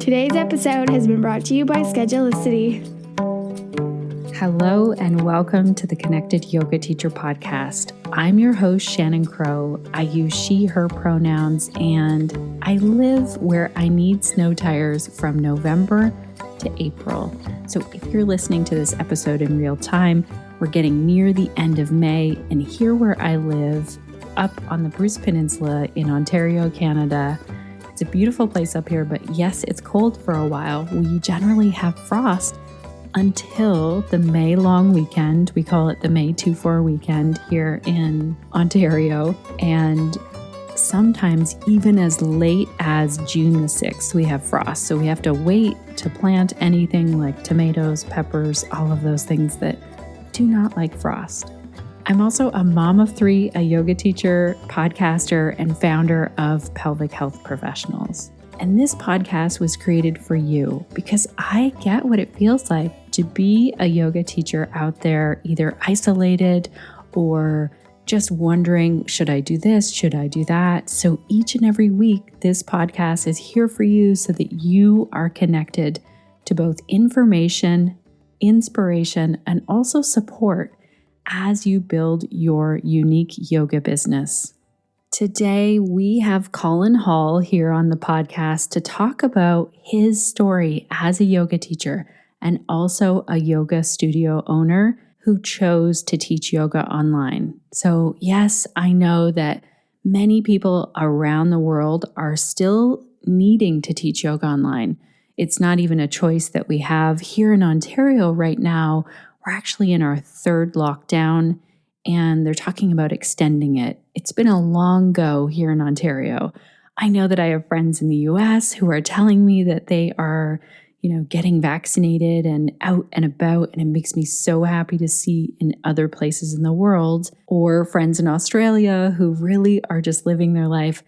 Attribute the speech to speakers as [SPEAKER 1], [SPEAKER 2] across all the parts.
[SPEAKER 1] Today's episode has been brought to you by Schedulicity.
[SPEAKER 2] Hello and welcome to the Connected Yoga Teacher Podcast. I'm your host, Shannon Crow. I use she, her pronouns, and I live where I need snow tires from November to April. So if you're listening to this episode in real time, we're getting near the end of May, and here where I live, up on the Bruce Peninsula in Ontario, Canada, it's a beautiful place up here, but yes, it's cold for a while. We generally have frost until the May long weekend. We call it the May 2-4 weekend here in Ontario. And sometimes even as late as June the 6th, we have frost. So we have to wait to plant anything like tomatoes, peppers, all of those things that do not like frost. I'm also a mom of three, a yoga teacher, podcaster, and founder of Pelvic Health Professionals. And this podcast was created for you because I get what it feels like to be a yoga teacher out there, either isolated or just wondering, should I do this? Should I do that? So each and every week, this podcast is here for you so that you are connected to both information, inspiration, and also support as you build your unique yoga business. Today, we have Colin Hall here on the podcast to talk about his story as a yoga teacher and also a yoga studio owner who chose to teach yoga online. So yes, I know that many people around the world are still needing to teach yoga online. It's not even a choice that we have. Here in Ontario right now, we're actually in our third lockdown, and they're talking about extending it. It's been a long go here in Ontario. I know that I have friends in the US who are telling me that they are, getting vaccinated and out and about, and it makes me so happy to see in other places in the world, or friends in Australia who really are just living their life.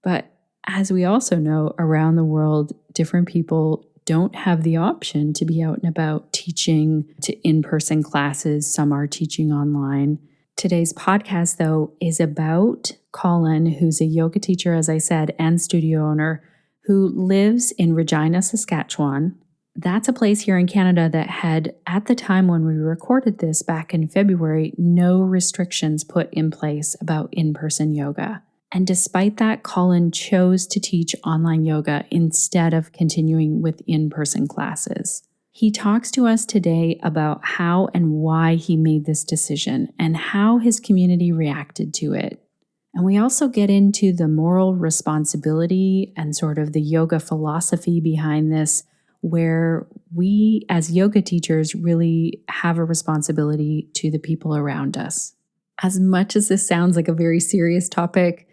[SPEAKER 2] But as we also know, around the world, different people don't have the option to be out and about teaching to in-person classes. Some are teaching online. Today's podcast, though, is about Colin, who's a yoga teacher, as I said, and studio owner, who lives in Regina, Saskatchewan. That's a place here in Canada that had, at the time when we recorded this back in February, no restrictions put in place about in-person yoga. And despite that, Colin chose to teach online yoga instead of continuing with in-person classes. He talks to us today about how and why he made this decision and how his community reacted to it. And we also get into the moral responsibility and sort of the yoga philosophy behind this, where we as yoga teachers really have a responsibility to the people around us. As much as this sounds like a very serious topic,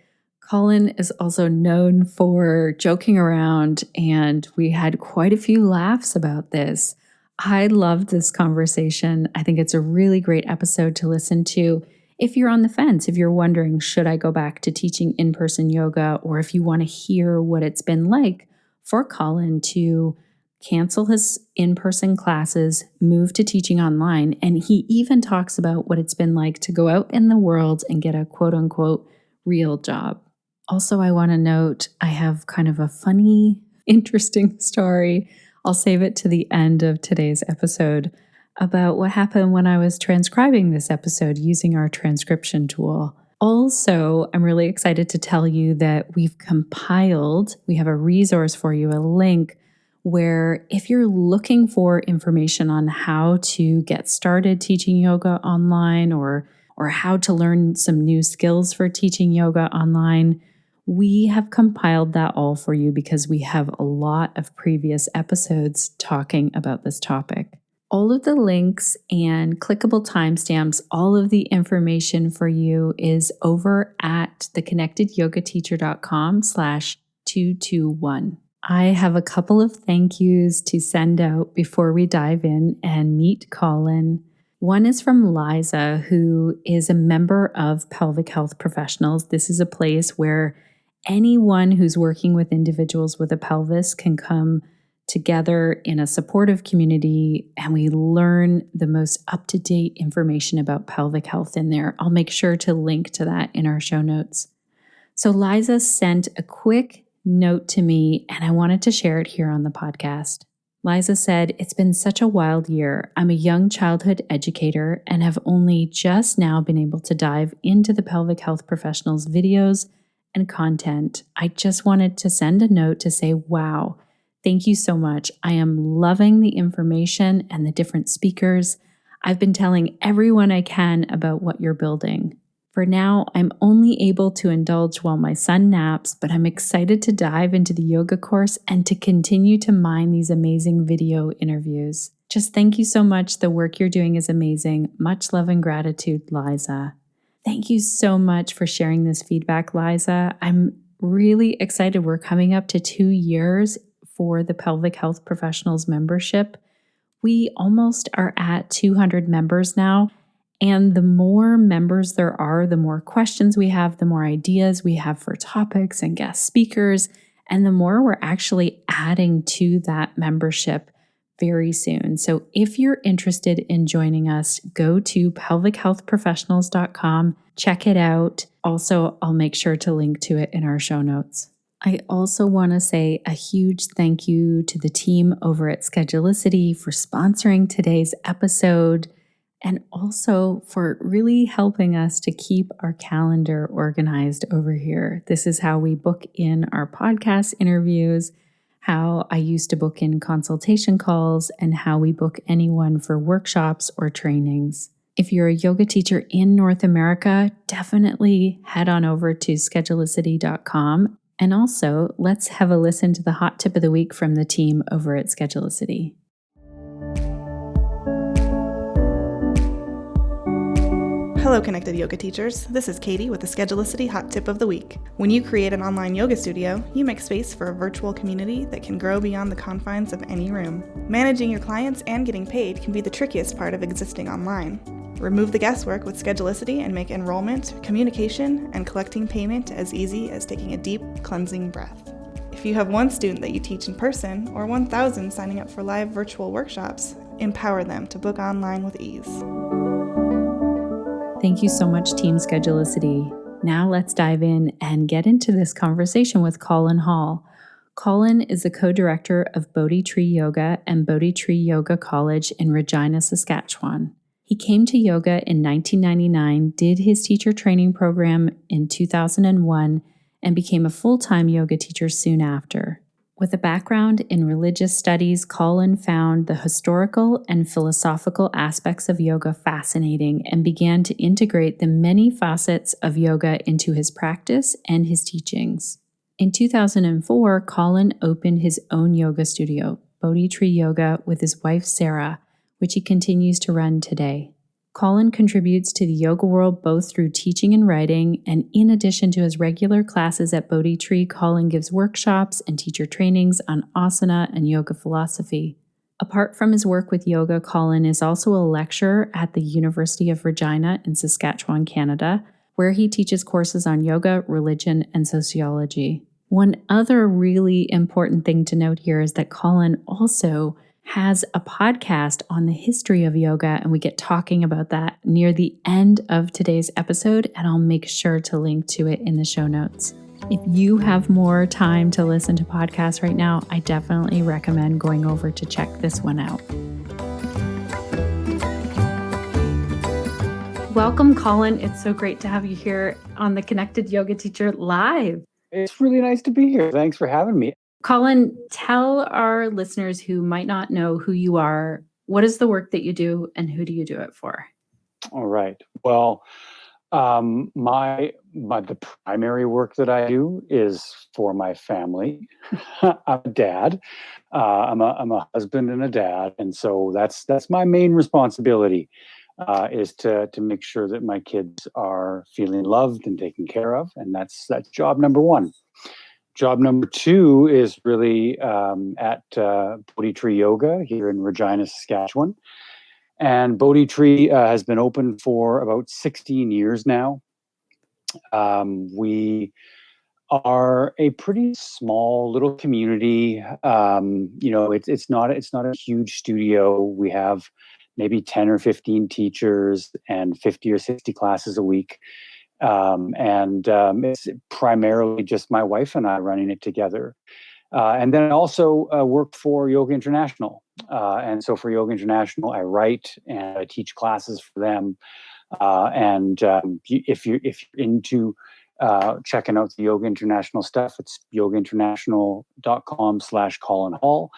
[SPEAKER 2] Colin is also known for joking around, and we had quite a few laughs about this. I loved this conversation. I think it's a really great episode to listen to if you're on the fence, if you're wondering, should I go back to teaching in-person yoga, or if you want to hear what it's been like for Colin to cancel his in-person classes, move to teaching online. And he even talks about what it's been like to go out in the world and get a quote-unquote real job. Also, I want to note I have kind of a funny, interesting story. I'll save it to the end of today's episode about what happened when I was transcribing this episode using our transcription tool. Also, I'm really excited to tell you that we have a resource for you, a link where if you're looking for information on how to get started teaching yoga online or how to learn some new skills for teaching yoga online, we have compiled that all for you because we have a lot of previous episodes talking about this topic. All of the links and clickable timestamps, all of the information for you is over at theconnectedyogateacher.com/221. I have a couple of thank yous to send out before we dive in and meet Colin. One is from Liza, who is a member of Pelvic Health Professionals. This is a place where anyone who's working with individuals with a pelvis can come together in a supportive community, and we learn the most up-to-date information about pelvic health in there. I'll make sure to link to that in our show notes. So Liza sent a quick note to me, and I wanted to share it here on the podcast. Liza said, "It's been such a wild year. I'm a young childhood educator and have only just now been able to dive into the pelvic health professionals' videos and content. I just wanted to send a note to say, wow, thank you so much. I am loving the information and the different speakers. I've been telling everyone I can about what you're building. For now, I'm only able to indulge while my son naps, but I'm excited to dive into the yoga course and to continue to mine these amazing video interviews. Just thank you so much. The work you're doing is amazing. Much love and gratitude, Liza." Thank you so much for sharing this feedback, Liza. I'm really excited. We're coming up to 2 years for the Pelvic Health Professionals membership. We almost are at 200 members now. And the more members there are, the more questions we have, the more ideas we have for topics and guest speakers, and the more we're actually adding to that membership very soon. So if you're interested in joining us, go to pelvichealthprofessionals.com, check it out. Also, I'll make sure to link to it in our show notes. I also want to say a huge thank you to the team over at Schedulicity for sponsoring today's episode, and also for really helping us to keep our calendar organized over here. This is how we book in our podcast interviews, how I used to book in consultation calls, and how we book anyone for workshops or trainings. If you're a yoga teacher in North America, definitely head on over to schedulicity.com. And also, let's have a listen to the hot tip of the week from the team over at Schedulicity.
[SPEAKER 3] Hello, Connected Yoga Teachers. This is Katie with the Schedulicity Hot Tip of the Week. When you create an online yoga studio, you make space for a virtual community that can grow beyond the confines of any room. Managing your clients and getting paid can be the trickiest part of existing online. Remove the guesswork with Schedulicity and make enrollment, communication, and collecting payment as easy as taking a deep, cleansing breath. If you have one student that you teach in person or 1,000 signing up for live virtual workshops, empower them to book online with ease.
[SPEAKER 2] Thank you so much, Team Schedulicity. Now let's dive in and get into this conversation with Colin Hall. Colin is the co-director of Bodhi Tree Yoga and Bodhi Tree Yoga College in Regina, Saskatchewan. He came to yoga in 1999, did his teacher training program in 2001, and became a full-time yoga teacher soon after. With a background in religious studies, Colin found the historical and philosophical aspects of yoga fascinating and began to integrate the many facets of yoga into his practice and his teachings. In 2004, Colin opened his own yoga studio, Bodhi Tree Yoga, with his wife Sarah, which he continues to run today. Colin contributes to the yoga world both through teaching and writing, and in addition to his regular classes at Bodhi Tree, Colin gives workshops and teacher trainings on asana and yoga philosophy. Apart from his work with yoga, Colin is also a lecturer at the University of Regina in Saskatchewan, Canada, where he teaches courses on yoga, religion, and sociology. One other really important thing to note here is that Colin also has a podcast on the history of yoga, and we get talking about that near the end of today's episode, and I'll make sure to link to it in the show notes. If you have more time to listen to podcasts right now, I definitely recommend going over to check this one out. Welcome, Colin. It's so great to have you here on the Connected Yoga Teacher Live.
[SPEAKER 4] It's really nice to be here. Thanks for having me.
[SPEAKER 2] Colin, tell our listeners who might not know who you are, what is the work that you do and who do you do it for?
[SPEAKER 4] All right. Well, the primary work that I do is for my family. I'm a dad. I'm a husband and a dad, and so that's my main responsibility is to make sure that my kids are feeling loved and taken care of, and that's job number one. Job number two is really at Bodhi Tree Yoga here in Regina, Saskatchewan. And Bodhi Tree has been open for about 16 years now. We are a pretty small little community. It's not a huge studio. We have maybe 10 or 15 teachers and 50 or 60 classes a week. It's primarily just my wife and I running it together. And then I also work for Yoga International. And so for Yoga International, I write and I teach classes for them. If you're into checking out the Yoga International stuff, it's yogainternational.com/Colin Hall.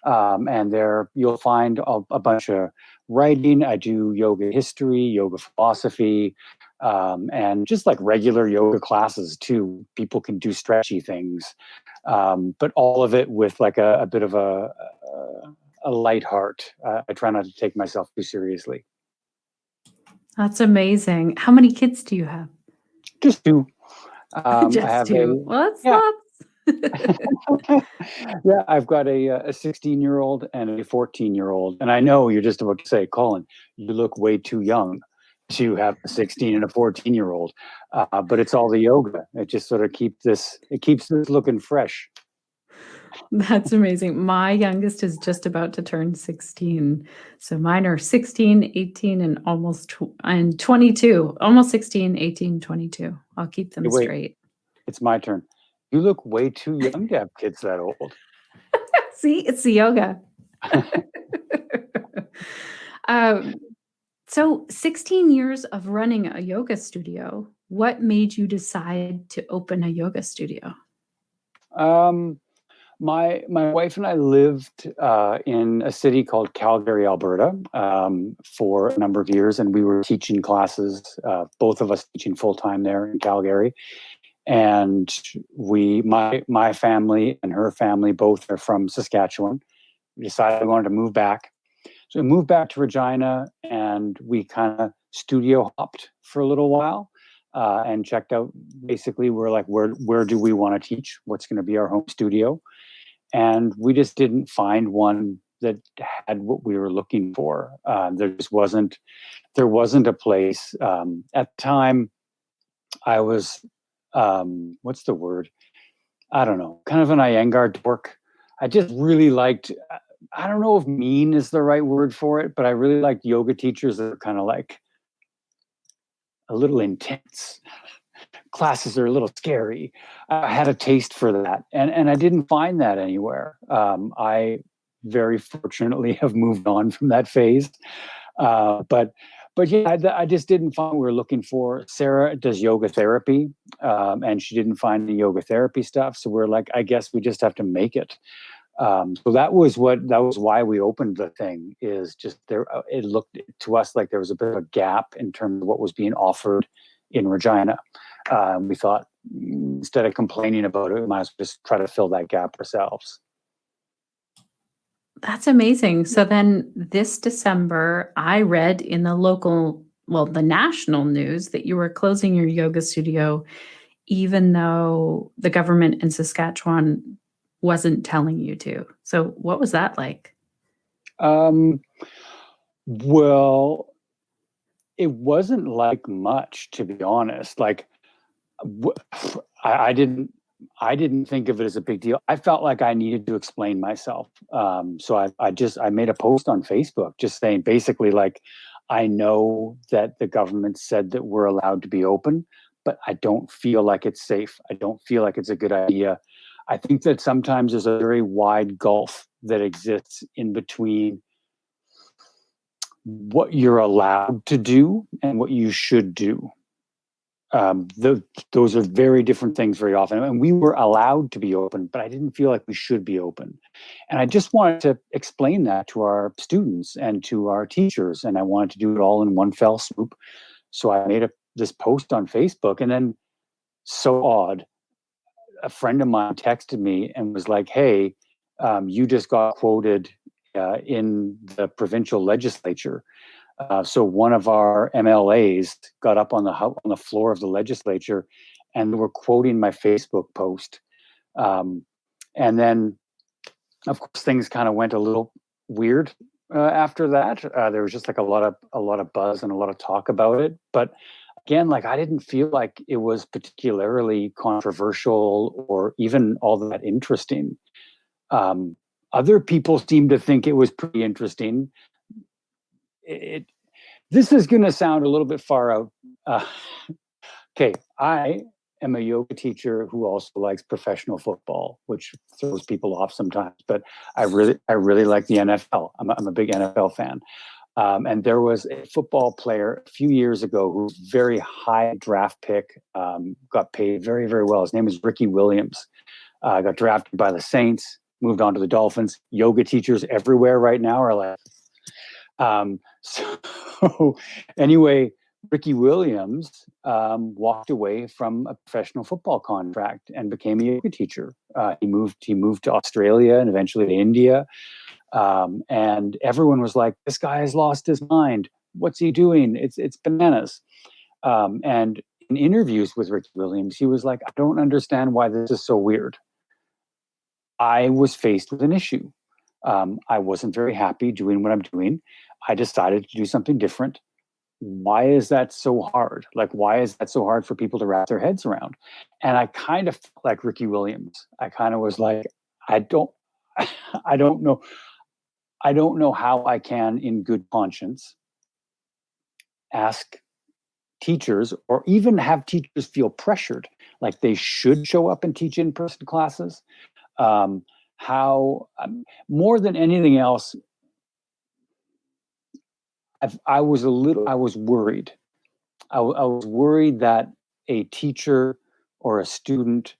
[SPEAKER 4] And there you'll find a bunch of writing. I do yoga history, yoga philosophy, and just like regular yoga classes too. People can do stretchy things, but all of it with like a bit of a light heart. I try not to take myself too seriously.
[SPEAKER 2] That's amazing. How many kids do you have?
[SPEAKER 4] Just two.
[SPEAKER 2] Just
[SPEAKER 4] I have
[SPEAKER 2] two. Well, that's
[SPEAKER 4] yeah.
[SPEAKER 2] lots.
[SPEAKER 4] Yeah, I've got a 16-year-old and a 14-year-old. And I know you're just about to say, Colin, you look way too young to have a 16 and a 14-year-old. But it's all the yoga. It just sort of keeps this looking fresh.
[SPEAKER 2] That's amazing. My youngest is just about to turn 16. So mine are 16, 18, and and 22. Almost 16, 18, 22. I'll keep them
[SPEAKER 4] Wait,
[SPEAKER 2] straight.
[SPEAKER 4] it's my turn. You look way too young to have kids that old.
[SPEAKER 2] See, it's the yoga. So 16 years of running a yoga studio. What made you decide to open a yoga studio?
[SPEAKER 4] My wife and I lived in a city called Calgary, Alberta, for a number of years, and we were teaching classes. Both of us teaching full time there in Calgary, and my family and her family both are from Saskatchewan. We decided we wanted to move back, so we moved back to Regina, and we kind of studio hopped for a little while. And checked out. Basically, we're like, where do we want to teach? What's going to be our home studio? And we just didn't find one that had what we were looking for. There wasn't a place. At the time, I was, what's the word? I don't know, kind of an Iyengar dork. I just really liked, I don't know if mean is the right word for it, but I really liked yoga teachers that are kind of like a little intense. Classes are a little scary. I had a taste for that, and I didn't find that anywhere. I very fortunately have moved on from that phase, but yeah, I just didn't find what we were looking for. Sarah does yoga therapy, and she didn't find the yoga therapy stuff. So we're like, I guess we just have to make it. So that was why we opened the thing. Is just there. It looked to us like there was a bit of a gap in terms of what was being offered in Regina. We thought instead of complaining about it, we might as well just try to fill that gap ourselves.
[SPEAKER 2] That's amazing. So then this December, I read in the national news that you were closing your yoga studio, even though the government in Saskatchewan wasn't telling you to. So what was that like?
[SPEAKER 4] Well, it wasn't like much, to be honest. Like, I didn't think of it as a big deal. I felt like I needed to explain myself. So I made a post on Facebook just saying basically like, I know that the government said that we're allowed to be open, but I don't feel like it's safe. I don't feel like it's a good idea. I think that sometimes there's a very wide gulf that exists in between what you're allowed to do and what you should do. Those are very different things very often. And we were allowed to be open, but I didn't feel like we should be open. And I just wanted to explain that to our students and to our teachers. And I wanted to do it all in one fell swoop. So I made this post on Facebook, and then so odd, a friend of mine texted me and was like, hey, you just got quoted in the provincial legislature. So one of our MLAs got up on the floor of the legislature and were quoting my Facebook post. And then, of course, things kind of went a little weird after that. There was just like a lot of buzz and a lot of talk about it. But again, like I didn't feel like it was particularly controversial or even all that interesting. Other people seemed to think it was pretty interesting. This is going to sound a little bit far out, Okay, I am a yoga teacher who also likes professional football, which throws people off sometimes. But I really like the NFL. I'm a big NFL fan. And there was a football player a few years ago who was very high draft pick, got paid very, very well. His name is Ricky Williams. Got drafted by the Saints, moved on to the Dolphins. Yoga teachers everywhere right now are like, so anyway, Ricky Williams walked away from a professional football contract and became a yoga teacher. He moved to Australia and eventually to India. And everyone was like, "This guy has lost his mind. What's he doing? It's bananas." And in interviews with Ricky Williams, he was like, "I don't understand why this is so weird. I was faced with an issue. I wasn't very happy doing what I'm doing. I decided to do something different. Why is that so hard? Like, why is that so hard for people to wrap their heads around?" And I kind of felt like Ricky Williams. I kind of was like, I don't, I don't know. I don't know how I can, in good conscience, ask teachers or even have teachers feel pressured, like they should show up and teach in-person classes. How more than anything else, I was worried. I was worried that a teacher or a student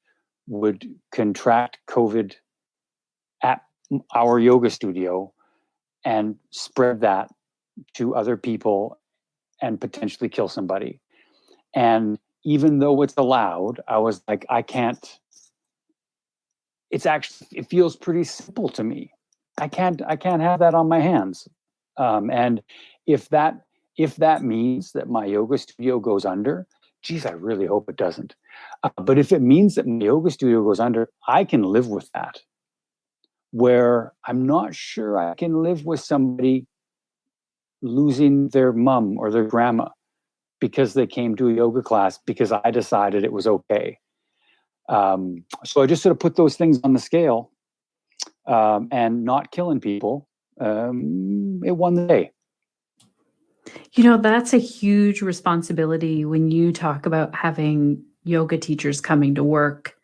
[SPEAKER 4] would contract COVID at our yoga studio and spread that to other people and potentially kill somebody. And even though it's allowed, I was like, I can't. It feels pretty simple to me. I can't have that on my hands. And if that means that my yoga studio goes under, geez, I really hope it doesn't. But if it means that my yoga studio goes under, I can live with that. Where I'm not sure I can live with somebody losing their mom or their grandma because they came to a yoga class because I decided it was okay. So I just sort of put those things on the scale, and not killing people. It won the day.
[SPEAKER 2] That's a huge responsibility when you talk about having yoga teachers coming to work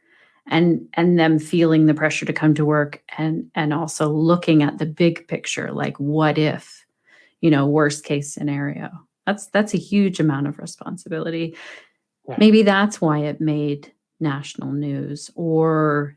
[SPEAKER 2] and them feeling the pressure to come to work and also looking at the big picture, like what if, worst case scenario. That's a huge amount of responsibility.
[SPEAKER 4] Yeah.
[SPEAKER 2] Maybe that's why it made national news, or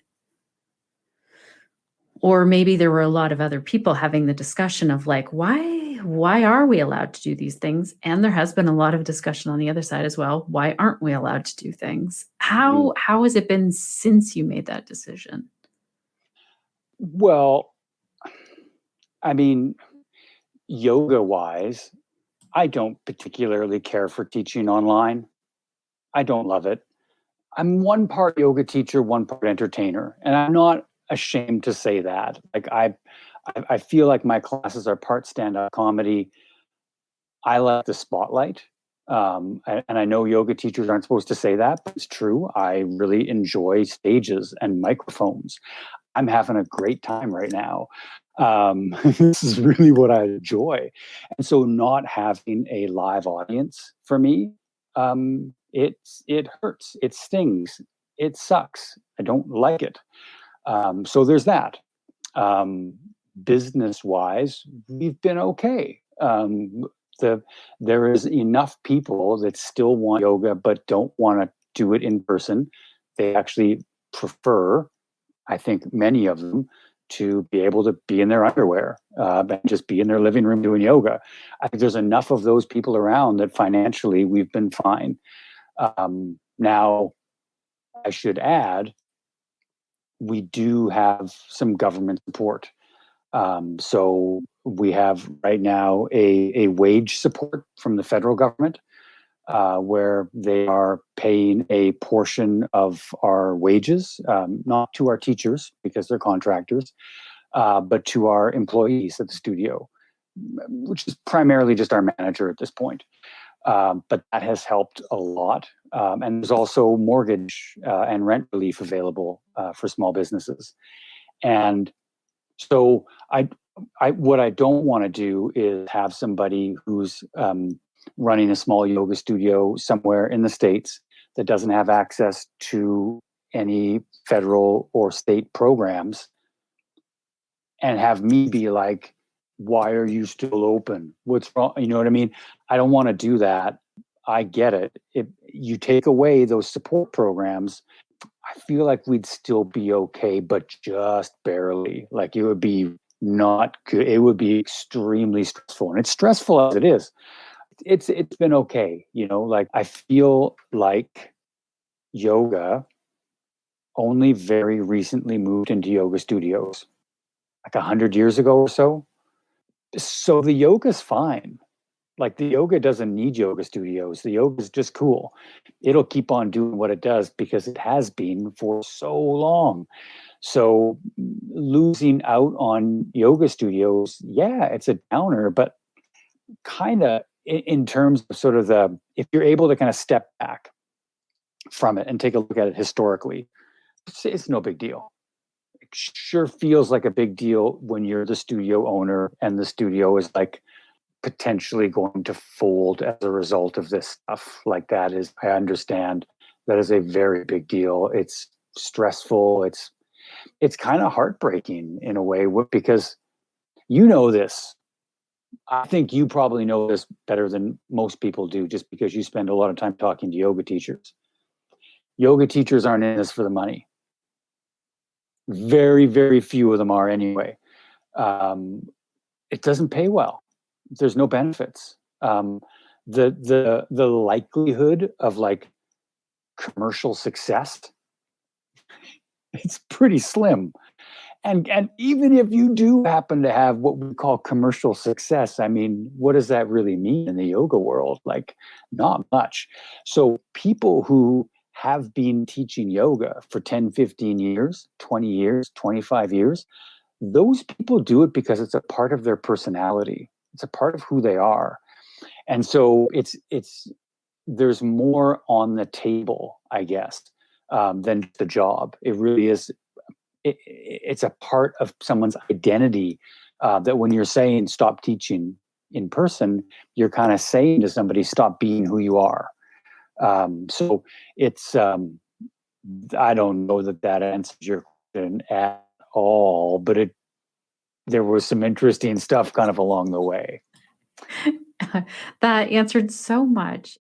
[SPEAKER 2] maybe there were a lot of other people having the discussion of like, why are we allowed to do these things? And there has been a lot of discussion on the other side as well. Why aren't we allowed to do things? How has it been since you made that decision?
[SPEAKER 4] Well, I mean, yoga wise, I don't particularly care for teaching online. I don't love it. I'm one part yoga teacher, one part entertainer, and I'm not ashamed to say that. Like I feel like my classes are part stand-up comedy. I like the spotlight. And I know yoga teachers aren't supposed to say that, but it's true. I really enjoy stages and microphones. I'm having a great time right now. This is really what I enjoy. And so not having a live audience for me, it hurts, it stings, it sucks. I don't like it. So there's that. Business wise, we've been okay. There is enough people that still want yoga but don't want to do it in person. They actually prefer, I think many of them, to be able to be in their underwear and just be in their living room doing yoga. I think there's enough of those people around that financially we've been fine. Now, I should add, we do have some government support. So we have right now a wage support from the federal government, where they are paying a portion of our wages, not to our teachers because they're contractors, but to our employees at the studio, which is primarily just our manager at this point. But that has helped a lot. And there's also mortgage and rent relief available for small businesses. And so what I don't want to do is have somebody who's running a small yoga studio somewhere in the States that doesn't have access to any federal or state programs and have me be like, why are you still open? What's wrong? You know what I mean? I don't want to do that. I get it. If you take away those support programs, I feel like we'd still be okay, but just barely. Like it would be not good. It would be extremely stressful. And it's stressful as it is. It's been okay. Like I feel like yoga only very recently moved into yoga studios, like 100 years ago or so. So the yoga's fine. Like the yoga doesn't need yoga studios. The yoga is just cool. It'll keep on doing what it does because it has been for so long. So losing out on yoga studios, yeah, it's a downer, but kind of in terms of sort of if you're able to kind of step back from it and take a look at it historically, it's no big deal. It sure feels like a big deal when you're the studio owner and the studio is like potentially going to fold as a result of this stuff. Like that is, I understand that is a very big deal. It's stressful. It's kind of heartbreaking in a way because you know this. I think you probably know this better than most people do just because you spend a lot of time talking to yoga teachers. Yoga teachers aren't in this for the money. Very, very few of them are anyway. It doesn't pay well. There's no benefits. The likelihood of like commercial success, it's pretty slim. And even if you do happen to have what we call commercial success, I mean, what does that really mean in the yoga world? Like, not much. So people who have been teaching yoga for 10, 15 years, 20 years, 25 years, those people do it because it's a part of their personality. It's a part of who they are. And so there's more on the table, I guess, than the job. It really is. It's a part of someone's identity that when you're saying stop teaching in person, you're kind of saying to somebody, stop being who you are. So it's, I don't know that answers your question at all, but there was some interesting stuff kind of along the way.
[SPEAKER 2] That answered so much.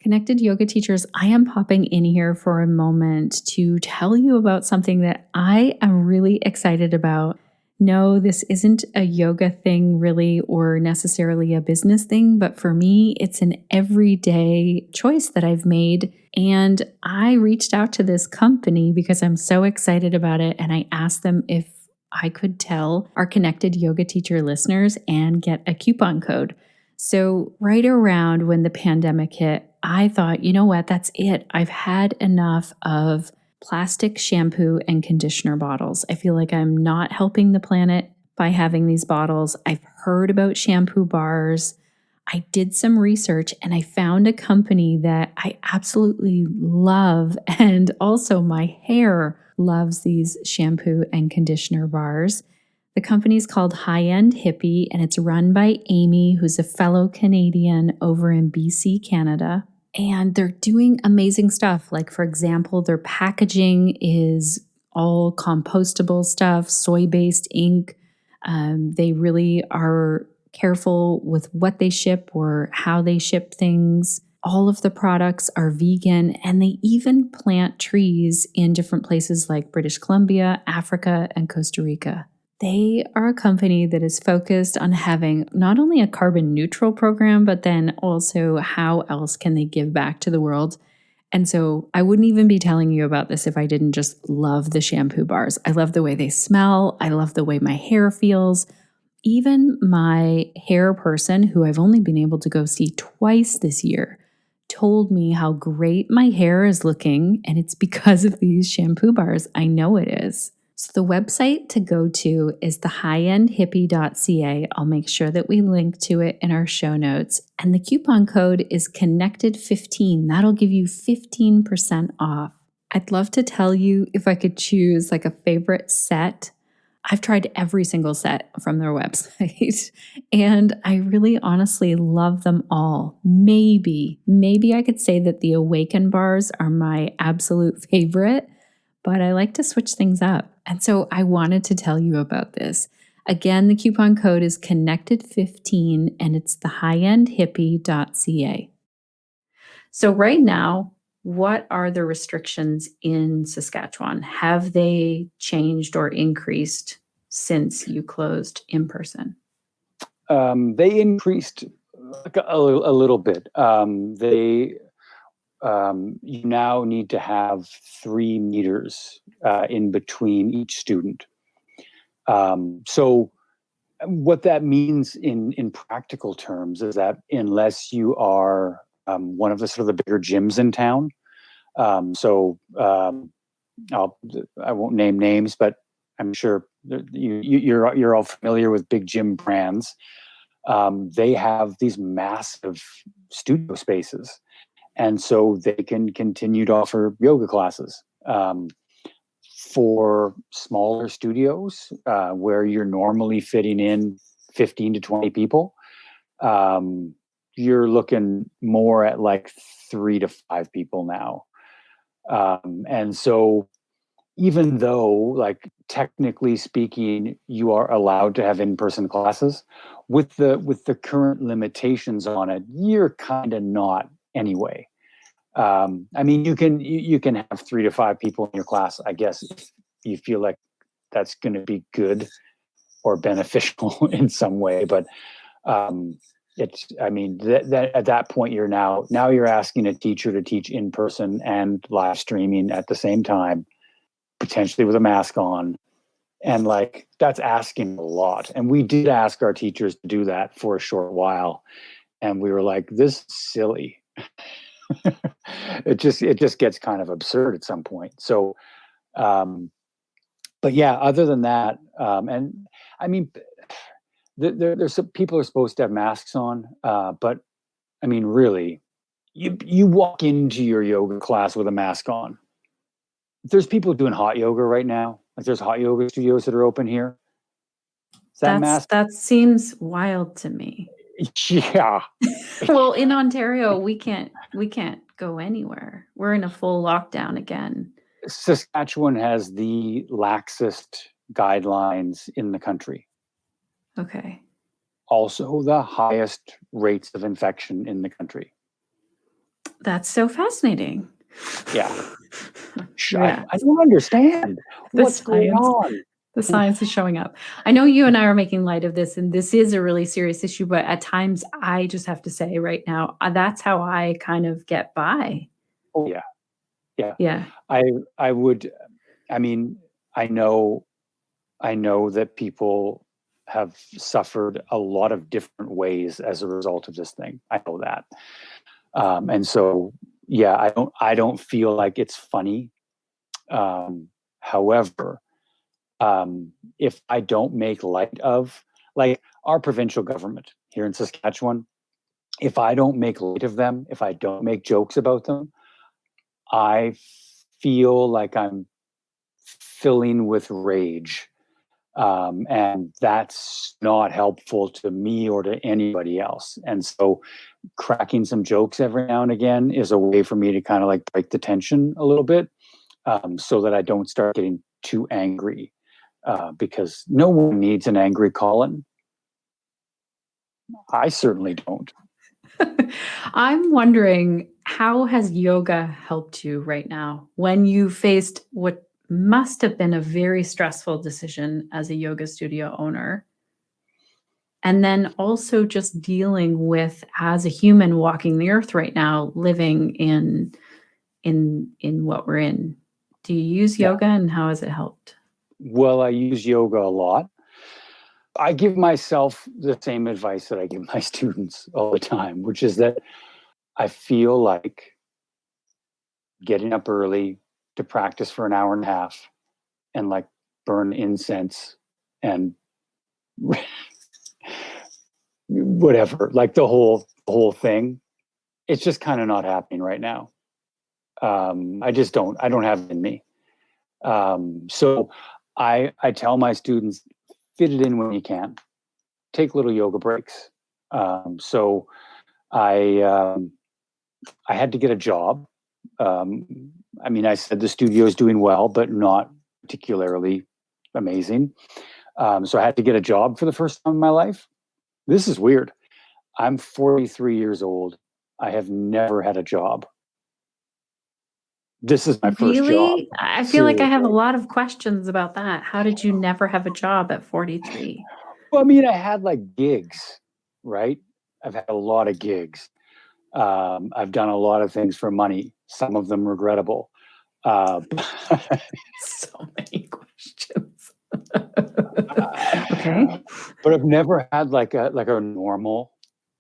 [SPEAKER 2] Connected Yoga Teachers, I am popping in here for a moment to tell you about something that I am really excited about. No, this isn't a yoga thing really, or necessarily a business thing, but for me, it's an everyday choice that I've made. And I reached out to this company because I'm so excited about it. And I asked them if I could tell our Connected Yoga Teacher listeners and get a coupon code. So right around when the pandemic hit, I thought, you know what, that's it. I've had enough of plastic shampoo and conditioner bottles. I feel like I'm not helping the planet by having these bottles. I've heard about shampoo bars. I did some research and I found a company that I absolutely love. And also my hair loves these shampoo and conditioner bars. The company's called End Hippie, and it's run by Amy, who's a fellow Canadian over in BC, Canada. And they're doing amazing stuff. Like, for example, their packaging is all compostable stuff, soy-based ink. They really are careful with what they ship or how they ship things. All of the products are vegan, and they even plant trees in different places like British Columbia, Africa, and Costa Rica. They are a company that is focused on having not only a carbon neutral program, but then also how else can they give back to the world. And so I wouldn't even be telling you about this if I didn't just love the shampoo bars. I love the way they smell. I love the way my hair feels. Even my hair person, who I've only been able to go see twice this year, told me how great my hair is looking. And it's because of these shampoo bars. I know it is. So the website to go to is thehighendhippie.ca. I'll make sure that we link to it in our show notes. And the coupon code is connected15. That'll give you 15% off. I'd love to tell you if I could choose like a favorite set. I've tried every single set from their website and I really honestly love them all. Maybe I could say that the Awaken bars are my absolute favorite, but I like to switch things up. And so I wanted to tell you about this. Again, the coupon code is connected15 and it's the highendhippie.ca. So right now, what are the restrictions in Saskatchewan? Have they changed or increased since you closed in person?
[SPEAKER 4] They increased a little bit. You now need to have 3 meters in between each student. So what that means in practical terms is that unless you are one of the sort of the bigger gyms in town, I won't name names, but I'm sure you're all familiar with big gym brands. They have these massive studio spaces, and so they can continue to offer yoga classes. For smaller studios where you're normally fitting in 15 to 20 people, you're looking more at like 3 to 5 people now. And so even though, like, technically speaking, you are allowed to have in-person classes, with the current limitations on it, you're kind of not anyway. I mean, you can have 3 to 5 people in your class, I guess, if you feel like that's going to be good or beneficial in some way. But I mean, that at that point, now you're asking a teacher to teach in person and live streaming at the same time, potentially with a mask on. And like, that's asking a lot. And we did ask our teachers to do that for a short while. And we were like, this is silly. It just gets kind of absurd at some point. So, but yeah, other than that, and I mean, there's some people are supposed to have masks on, but I mean, really, you walk into your yoga class with a mask on. There's people doing hot yoga right now. Like, there's hot yoga studios that are open here.
[SPEAKER 2] That seems wild to me.
[SPEAKER 4] Yeah.
[SPEAKER 2] Well, in Ontario, we can't go anywhere. We're in a full lockdown again.
[SPEAKER 4] Saskatchewan has the laxest guidelines in the country.
[SPEAKER 2] Okay.
[SPEAKER 4] Also the highest rates of infection in the country.
[SPEAKER 2] That's so fascinating.
[SPEAKER 4] Yeah. I don't understand what's going on.
[SPEAKER 2] The science is showing up. I know you and I are making light of this, and this is a really serious issue, but at times I just have to say right now, that's how I kind of get by.
[SPEAKER 4] Oh, yeah. Yeah.
[SPEAKER 2] Yeah.
[SPEAKER 4] I would, I mean, I know that people have suffered a lot of different ways as a result of this thing. I know that. And so, yeah, I don't feel like it's funny. However, if I don't make light of, like, our provincial government here in Saskatchewan, if I don't make light of them, if I don't make jokes about them, I feel like I'm filling with rage. And that's not helpful to me or to anybody else. And so cracking some jokes every now and again is a way for me to kind of like break the tension a little bit, so that I don't start getting too angry, because no one needs an angry Colin. I certainly don't.
[SPEAKER 2] I'm wondering, how has yoga helped you right now when you faced what must have been a very stressful decision as a yoga studio owner? And then also just dealing with, as a human walking the earth right now, living in what we're in. Do you use yoga, and how has it helped?
[SPEAKER 4] Well, I use yoga a lot. I give myself the same advice that I give my students all the time, which is that I feel like getting up early to practice for an hour and a half and like burn incense and whatever, like the whole thing, it's just kind of not happening right now. I don't have it in me. So I tell my students, fit it in when you can. Take little yoga breaks. So I had to get a job. I mean, I said the studio is doing well, but not particularly amazing. So I had to get a job for the first time in my life. This is weird. I'm 43 years old. I have never had a job. This is my first job.
[SPEAKER 2] Really? I feel like I have a
[SPEAKER 4] Seriously.
[SPEAKER 2] lot of questions about that. How did you never have a job at 43?
[SPEAKER 4] Well, I mean, I had like gigs, right? I've had a lot of gigs. I've done a lot of things for money, some of them regrettable. Uh,
[SPEAKER 2] So many questions. Okay.
[SPEAKER 4] but I've never had like a normal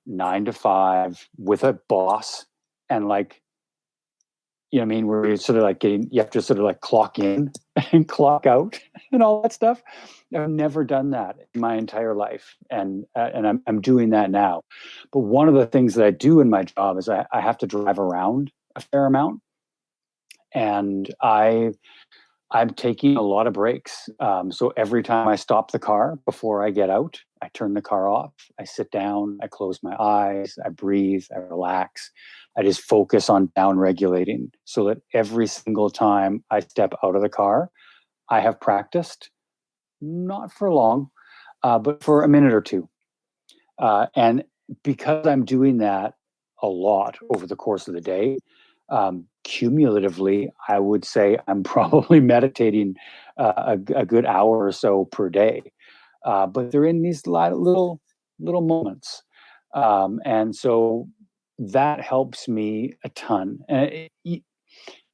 [SPEAKER 4] 9 to 5 with a boss and like, you know what I mean, where you're sort of like you have to sort of like clock in and clock out and all that stuff. I've never done that in my entire life, and I'm doing that now. But one of the things that I do in my job is I have to drive around a fair amount, and I'm taking a lot of breaks. So every time I stop the car before I get out, I turn the car off. I sit down, I close my eyes, I breathe, I relax. I just focus on down regulating so that every single time I step out of the car, I have practiced, not for long, but for a minute or two. And because I'm doing that a lot over the course of the day, cumulatively, I would say I'm probably meditating a good hour or so per day. But they're in these little moments, and so that helps me a ton. And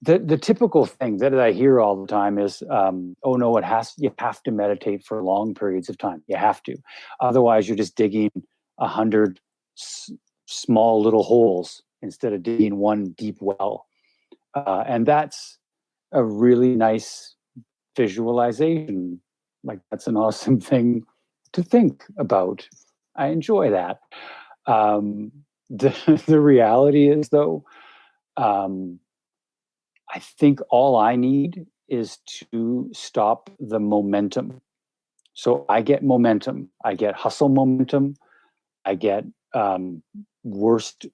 [SPEAKER 4] the typical thing that I hear all the time is, "Oh no, you have to meditate for long periods of time. You have to, otherwise you're just digging 100 small little holes instead of digging one deep well." And that's a really nice visualization. Like that's an awesome thing to think about. I enjoy that. The the reality is though, um, I think all I need is to stop the momentum. So I get momentum. I get hustle momentum. I get um, worst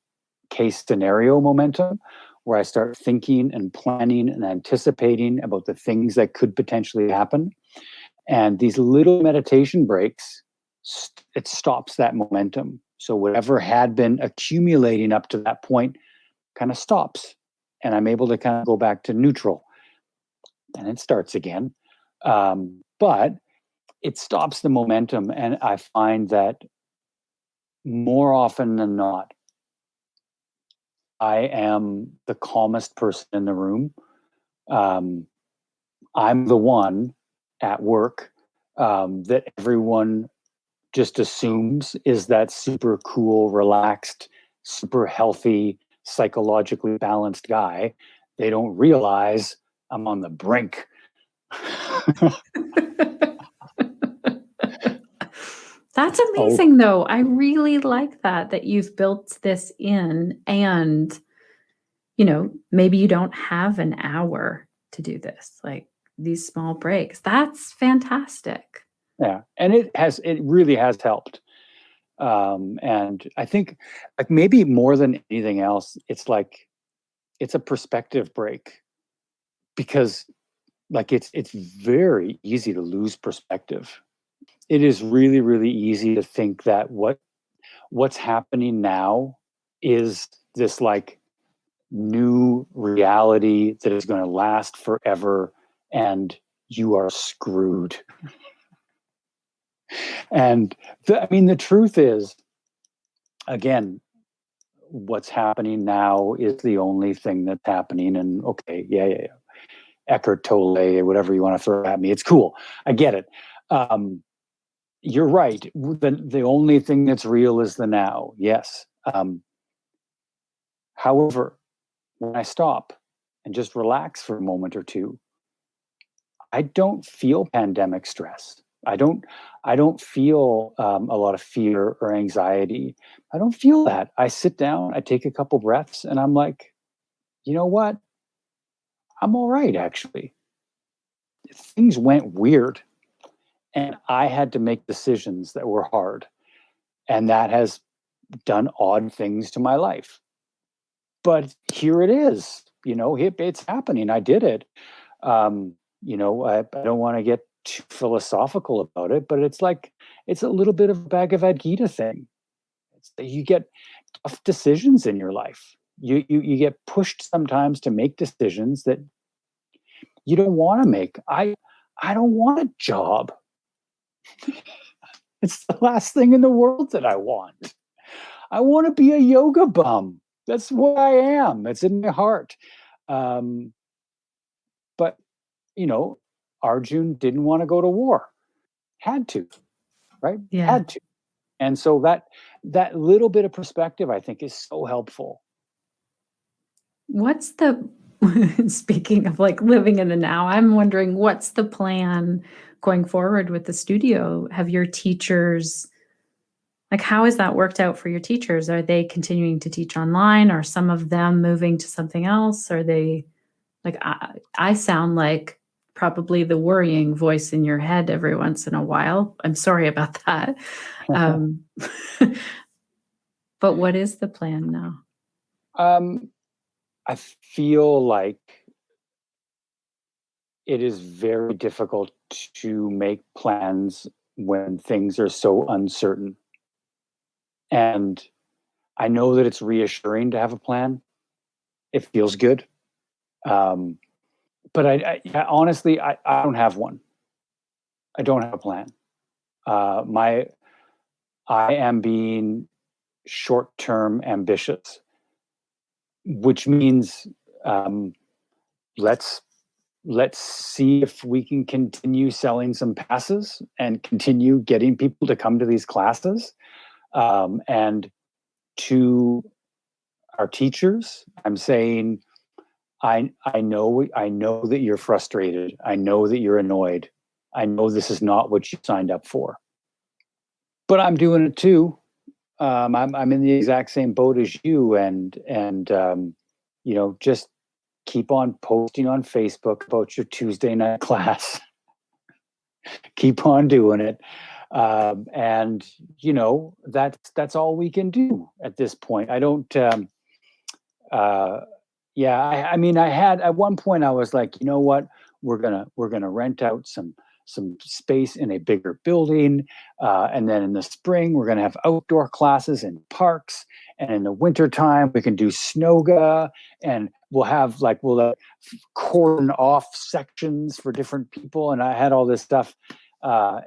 [SPEAKER 4] case scenario momentum, where I start thinking and planning and anticipating about the things that could potentially happen. And these little meditation breaks, it stops that momentum. So whatever had been accumulating up to that point kind of stops. And I'm able to kind of go back to neutral, and it starts again. But it stops the momentum. And I find that more often than not, I am the calmest person in the room. Um, I'm the one at work that everyone just assumes is that super cool, relaxed, super healthy, psychologically balanced guy. They don't realize I'm on the brink.
[SPEAKER 2] That's
[SPEAKER 4] Oh,
[SPEAKER 2] amazing, though. I really like that you've built this in, and maybe you don't have an hour to do this, like these small breaks. That's fantastic.
[SPEAKER 4] yeah. And it really has helped. And I think like maybe more than anything else, it's a perspective break, because like it's very easy to lose perspective. It is really, really easy to think that what's happening now is this like new reality that is going to last forever, and you are screwed. And I mean, the truth is, again, what's happening now is the only thing that's happening. And okay, yeah. Eckhart Tolle, whatever you want to throw at me, it's cool. I get it. You're right. The only thing that's real is the now. Yes. However, when I stop and just relax for a moment or two, I don't feel pandemic stress. I don't feel a lot of fear or anxiety. I don't feel that. I sit down, I take a couple breaths, and I'm like, you know what? I'm all right, actually. things went weird, and I had to make decisions that were hard, and that has done odd things to my life. But here it is, it's happening. I did it. I don't want to get too philosophical about it, but it's a little bit of a Bhagavad Gita thing. You get tough decisions in your life. You get pushed sometimes to make decisions that you don't want to make. I don't want a job. It's the last thing in the world that I want. I want to be a yoga bum. That's what I am. It's in my heart. But, Arjun didn't want to go to war. Had to, right?
[SPEAKER 2] Yeah.
[SPEAKER 4] Had to. And so that little bit of perspective, I think, is so helpful.
[SPEAKER 2] What's the, speaking of like living in the now, I'm wondering what's the plan going forward with the studio? Have your teachers, like, how has that worked out for your teachers? Are they continuing to teach online? Or some of them moving to something else? Are they, like, I sound like probably the worrying voice in your head every once in a while. I'm sorry about that. But what is the plan now?
[SPEAKER 4] I feel like it is very difficult to make plans when things are so uncertain. And I know that it's reassuring to have a plan. It feels good. But I honestly, I don't have one. I don't have a plan. I am being short-term ambitious, which means let's see if we can continue selling some passes and continue getting people to come to these classes. And to our teachers, I'm saying, I know that you're frustrated. I know that you're annoyed. I know this is not what you signed up for. But I'm doing it too. I'm in the exact same boat as you, and just keep on posting on Facebook about your Tuesday night class. Keep on doing it. And that's all we can do at this point. I don't, I mean, I had, at one point I was like, you know what, we're going to rent out some space in a bigger building. And then in the spring, we're going to have outdoor classes in parks. And in the wintertime, we can do snoga, and we'll have cordon off sections for different people. And I had all this stuff. None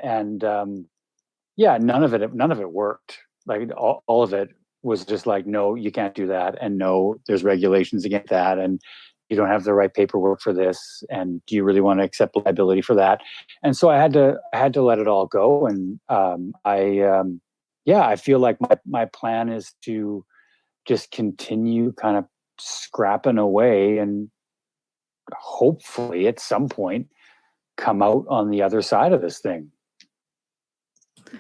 [SPEAKER 4] of it worked. Like all of it was just like, no, you can't do that. And no, there's regulations against that. And you don't have the right paperwork for this. And do you really want to accept liability for that? And so I had to let it all go. And I feel like my plan is to just continue kind of scrapping away and hopefully at some point come out on the other side of this thing.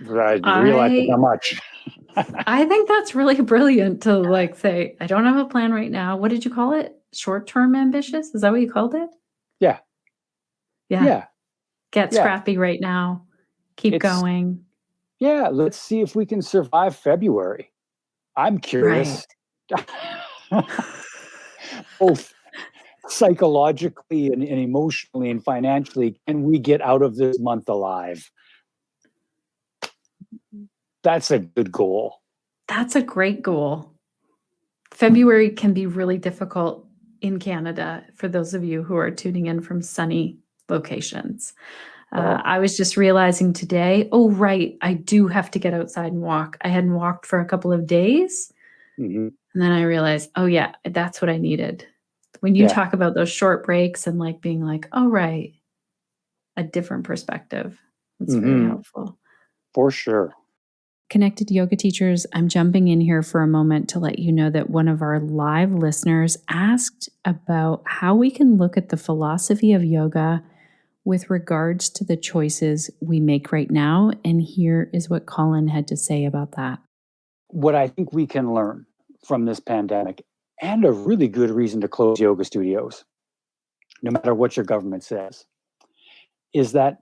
[SPEAKER 4] I realize how much.
[SPEAKER 2] I think that's really brilliant to say, I don't have a plan right now. What did you call it? Short-term ambitious? Is that what you called it?
[SPEAKER 4] Yeah.
[SPEAKER 2] Get scrappy right now. Keep going. Yeah.
[SPEAKER 4] Let's see if we can survive February. I'm curious. Right. Both psychologically and emotionally and financially, can we get out of this month alive? That's a good goal.
[SPEAKER 2] That's a great goal. February can be really difficult in Canada for those of you who are tuning in from sunny locations. I was just realizing today, I do have to get outside and walk. I hadn't walked for a couple of days. Mm-hmm. And then I realized, that's what I needed. When you talk about those short breaks and being a different perspective, it's very helpful.
[SPEAKER 4] For sure.
[SPEAKER 2] Connected Yoga Teachers, I'm jumping in here for a moment to let you know that one of our live listeners asked about how we can look at the philosophy of yoga with regards to the choices we make right now. And here is what Colin had to say about that.
[SPEAKER 4] What I think we can learn from this pandemic, and a really good reason to close yoga studios, no matter what your government says, is that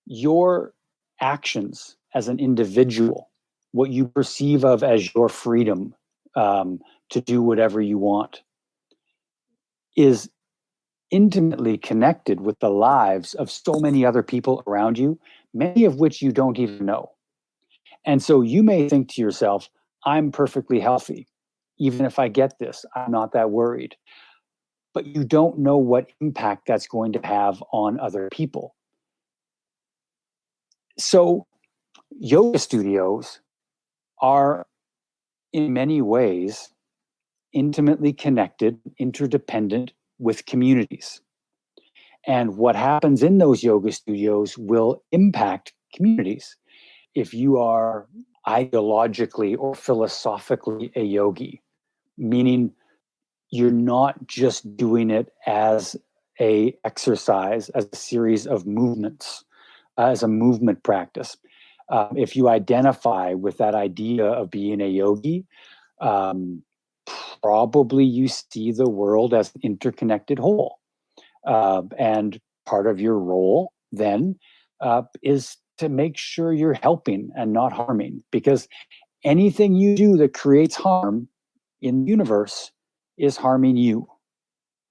[SPEAKER 4] your actions as an individual, what you perceive of as your freedom to do whatever you want, is intimately connected with the lives of so many other people around you, many of which you don't even know. And so you may think to yourself, I'm perfectly healthy. Even if I get this, I'm not that worried. But you don't know what impact that's going to have on other people. So yoga studios are in many ways intimately connected, interdependent with communities. And what happens in those yoga studios will impact communities. If you are ideologically or philosophically a yogi, meaning you're not just doing it as a exercise, as a series of movements, as a movement practice. If you identify with that idea of being a yogi, probably you see the world as an interconnected whole. And part of your role then is to make sure you're helping and not harming, because anything you do that creates harm in the universe is harming you.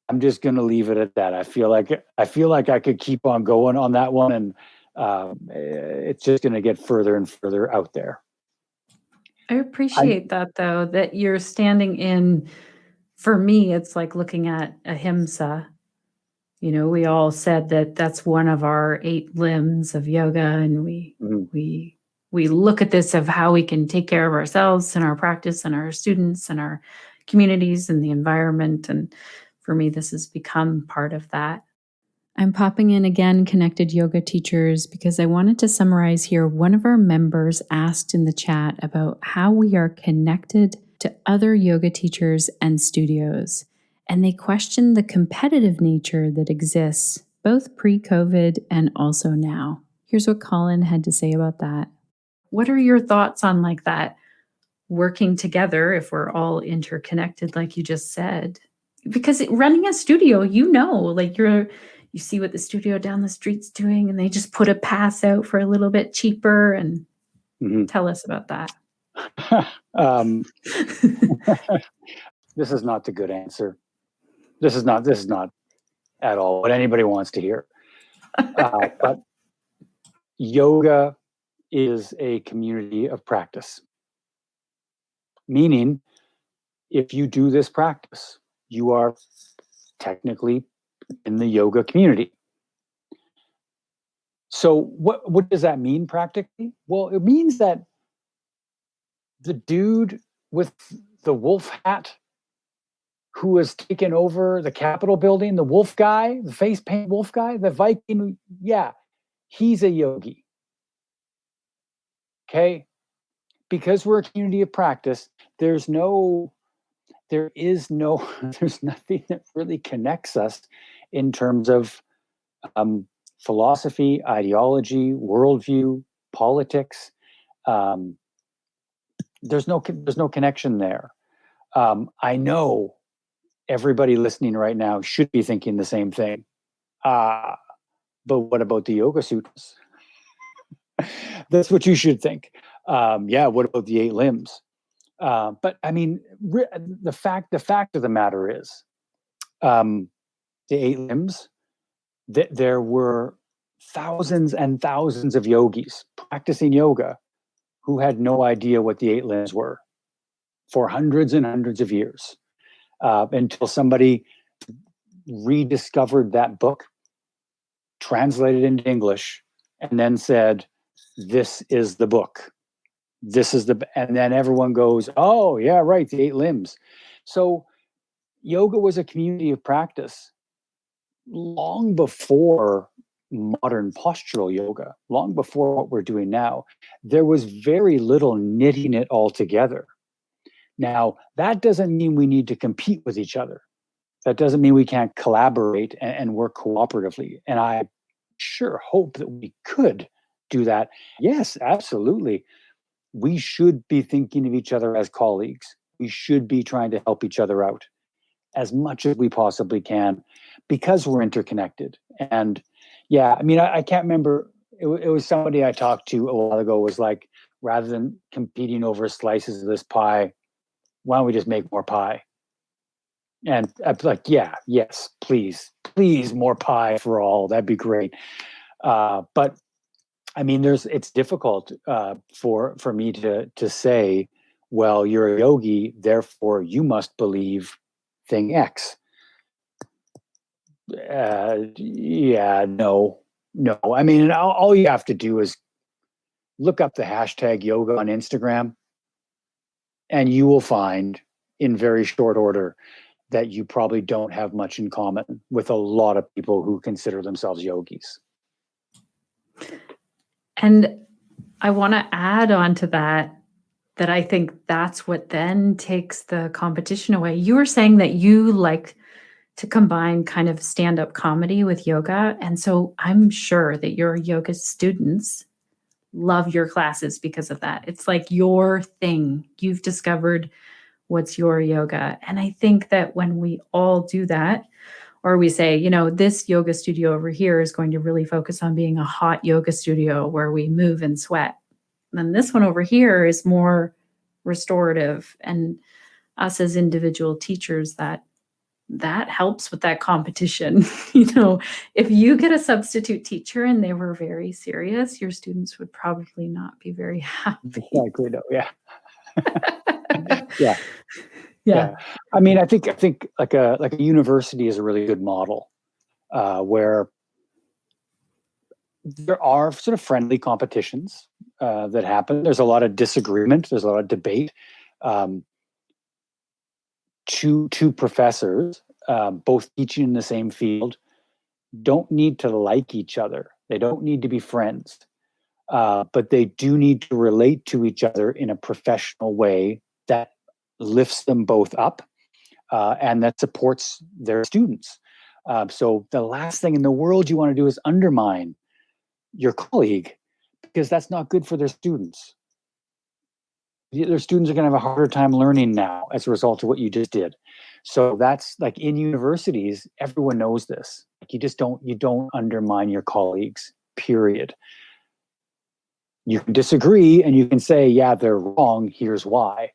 [SPEAKER 4] I'm just going to leave it at that. I feel like I could keep on going on that one, and it's just going to get further and further out there.
[SPEAKER 2] I appreciate that, though, that you're standing in. For me, it's like looking at ahimsa. You know, we all said that that's one of our 8 limbs of yoga, and we look at this of how we can take care of ourselves and our practice and our students and our communities and the environment. And for me, this has become part of that. I'm popping in again, Connected Yoga Teachers, because I wanted to summarize here. One of our members asked in the chat about how we are connected to other yoga teachers and studios. And they questioned the competitive nature that exists both pre-COVID and also now. Here's what Colin had to say about that. What are your thoughts on like that working together if we're all interconnected, like you just said? Because running a studio, like you see what the studio down the street's doing, and they just put a pass out for a little bit cheaper. And tell us about that.
[SPEAKER 4] This is not the good answer. This is not at all what anybody wants to hear. But yoga is a community of practice. Meaning, if you do this practice, you are technically in the yoga community. So what does that mean practically? Well, it means that the dude with the wolf hat who has taken over the Capitol building, the wolf guy, the face paint wolf guy, the Viking, yeah, he's a yogi. Okay? Because we're a community of practice, there's nothing that really connects us in terms of philosophy, ideology, worldview, politics. There's no connection there. I know everybody listening right now should be thinking the same thing. But what about the Yoga Sutras? That's what you should think. Yeah, what about the 8 limbs? But I mean, the fact of the matter is, the 8 limbs, there were thousands and thousands of yogis practicing yoga who had no idea what the 8 limbs were for hundreds and hundreds of years, until somebody rediscovered that book, translated into English, and then said, this is the book. And then everyone goes, oh yeah, right, the 8 limbs. So yoga was a community of practice long before modern postural yoga, long before what we're doing now. There was very little knitting it all together. Now, that doesn't mean we need to compete with each other. That doesn't mean we can't collaborate and work cooperatively. And I sure hope that we could do that. Yes, absolutely. We should be thinking of each other as colleagues. We should be trying to help each other out as much as we possibly can, because we're interconnected. And Yeah, I mean, I can't remember. It was somebody I talked to a while ago was like, rather than competing over slices of this pie, why don't we just make more pie? And I'm like, yeah, yes, please, more pie for all. That'd be great. But I mean, it's difficult for me to say, well, you're a yogi, therefore you must believe thing X. Yeah, no. I mean, all you have to do is look up the hashtag yoga on Instagram, and you will find in very short order that you probably don't have much in common with a lot of people who consider themselves yogis.
[SPEAKER 2] And I want to add on to that I think that's what then takes the competition away. You were saying that you like to combine kind of stand-up comedy with yoga. And so I'm sure that your yoga students love your classes because of that. It's like your thing. You've discovered what's your yoga. And I think that when we all do that, or we say, you know, this yoga studio over here is going to really focus on being a hot yoga studio where we move and sweat. And then this one over here is more restorative. And us as individual teachers, that helps with that competition. You know, if you get a substitute teacher and they were very serious, your students would probably not be very happy.
[SPEAKER 4] Exactly. No, yeah. Yeah.
[SPEAKER 2] Yeah.
[SPEAKER 4] I mean, I think like a university is a really good model where there are sort of friendly competitions that happen. There's a lot of disagreement. There's a lot of debate. Two professors, both teaching in the same field, don't need to like each other. They don't need to be friends, but they do need to relate to each other in a professional way that lifts them both up and that supports their students. So the last thing in the world you want to do is undermine your colleague, because that's not good for their students. Their students are going to have a harder time learning now as a result of what you just did. So that's like in universities, everyone knows this. Like you don't undermine your colleagues, period. You can disagree and you can say, yeah, they're wrong. Here's why.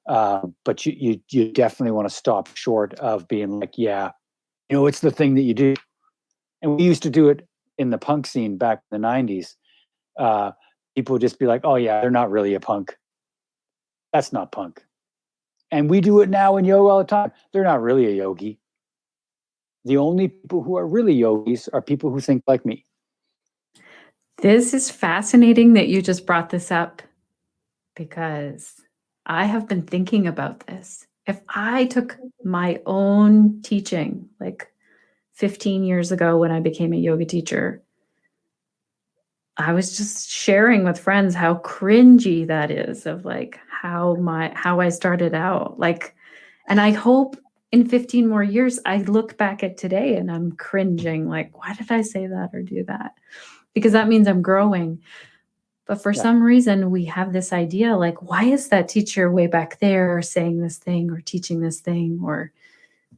[SPEAKER 4] But you definitely want to stop short of being like, yeah, you know, it's the thing that you do. And we used to do it in the punk scene back in the 90s. People would just be like, oh yeah, they're not really a punk. That's not punk. And we do it now in yoga all the time. They're not really a yogi. The only people who are really yogis are people who think like me.
[SPEAKER 2] This is fascinating that you just brought this up, because I have been thinking about this. If I took my own teaching, like 15 years ago when I became a yoga teacher, I was just sharing with friends how cringy that is, of like how I started out. Like, and I hope in 15 more years, I look back at today and I'm cringing, like, why did I say that or do that? Because that means I'm growing. But for some reason, we have this idea, like, why is that teacher way back there saying this thing or teaching this thing?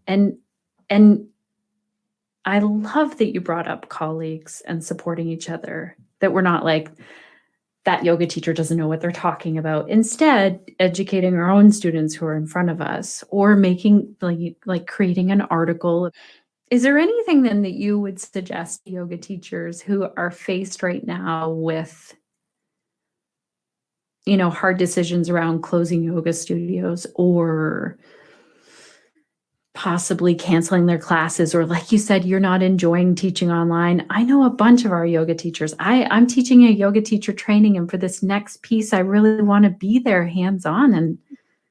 [SPEAKER 2] And I love that you brought up colleagues and supporting each other, that we're not like, that yoga teacher doesn't know what they're talking about. Instead, educating our own students who are in front of us, or making like creating an article. Is there anything then that you would suggest to yoga teachers who are faced right now with, you know, hard decisions around closing yoga studios, or possibly canceling their classes, or like you said, you're not enjoying teaching online? I know a bunch of our yoga teachers. I'm teaching a yoga teacher training, and for this next piece, I really want to be there hands-on, and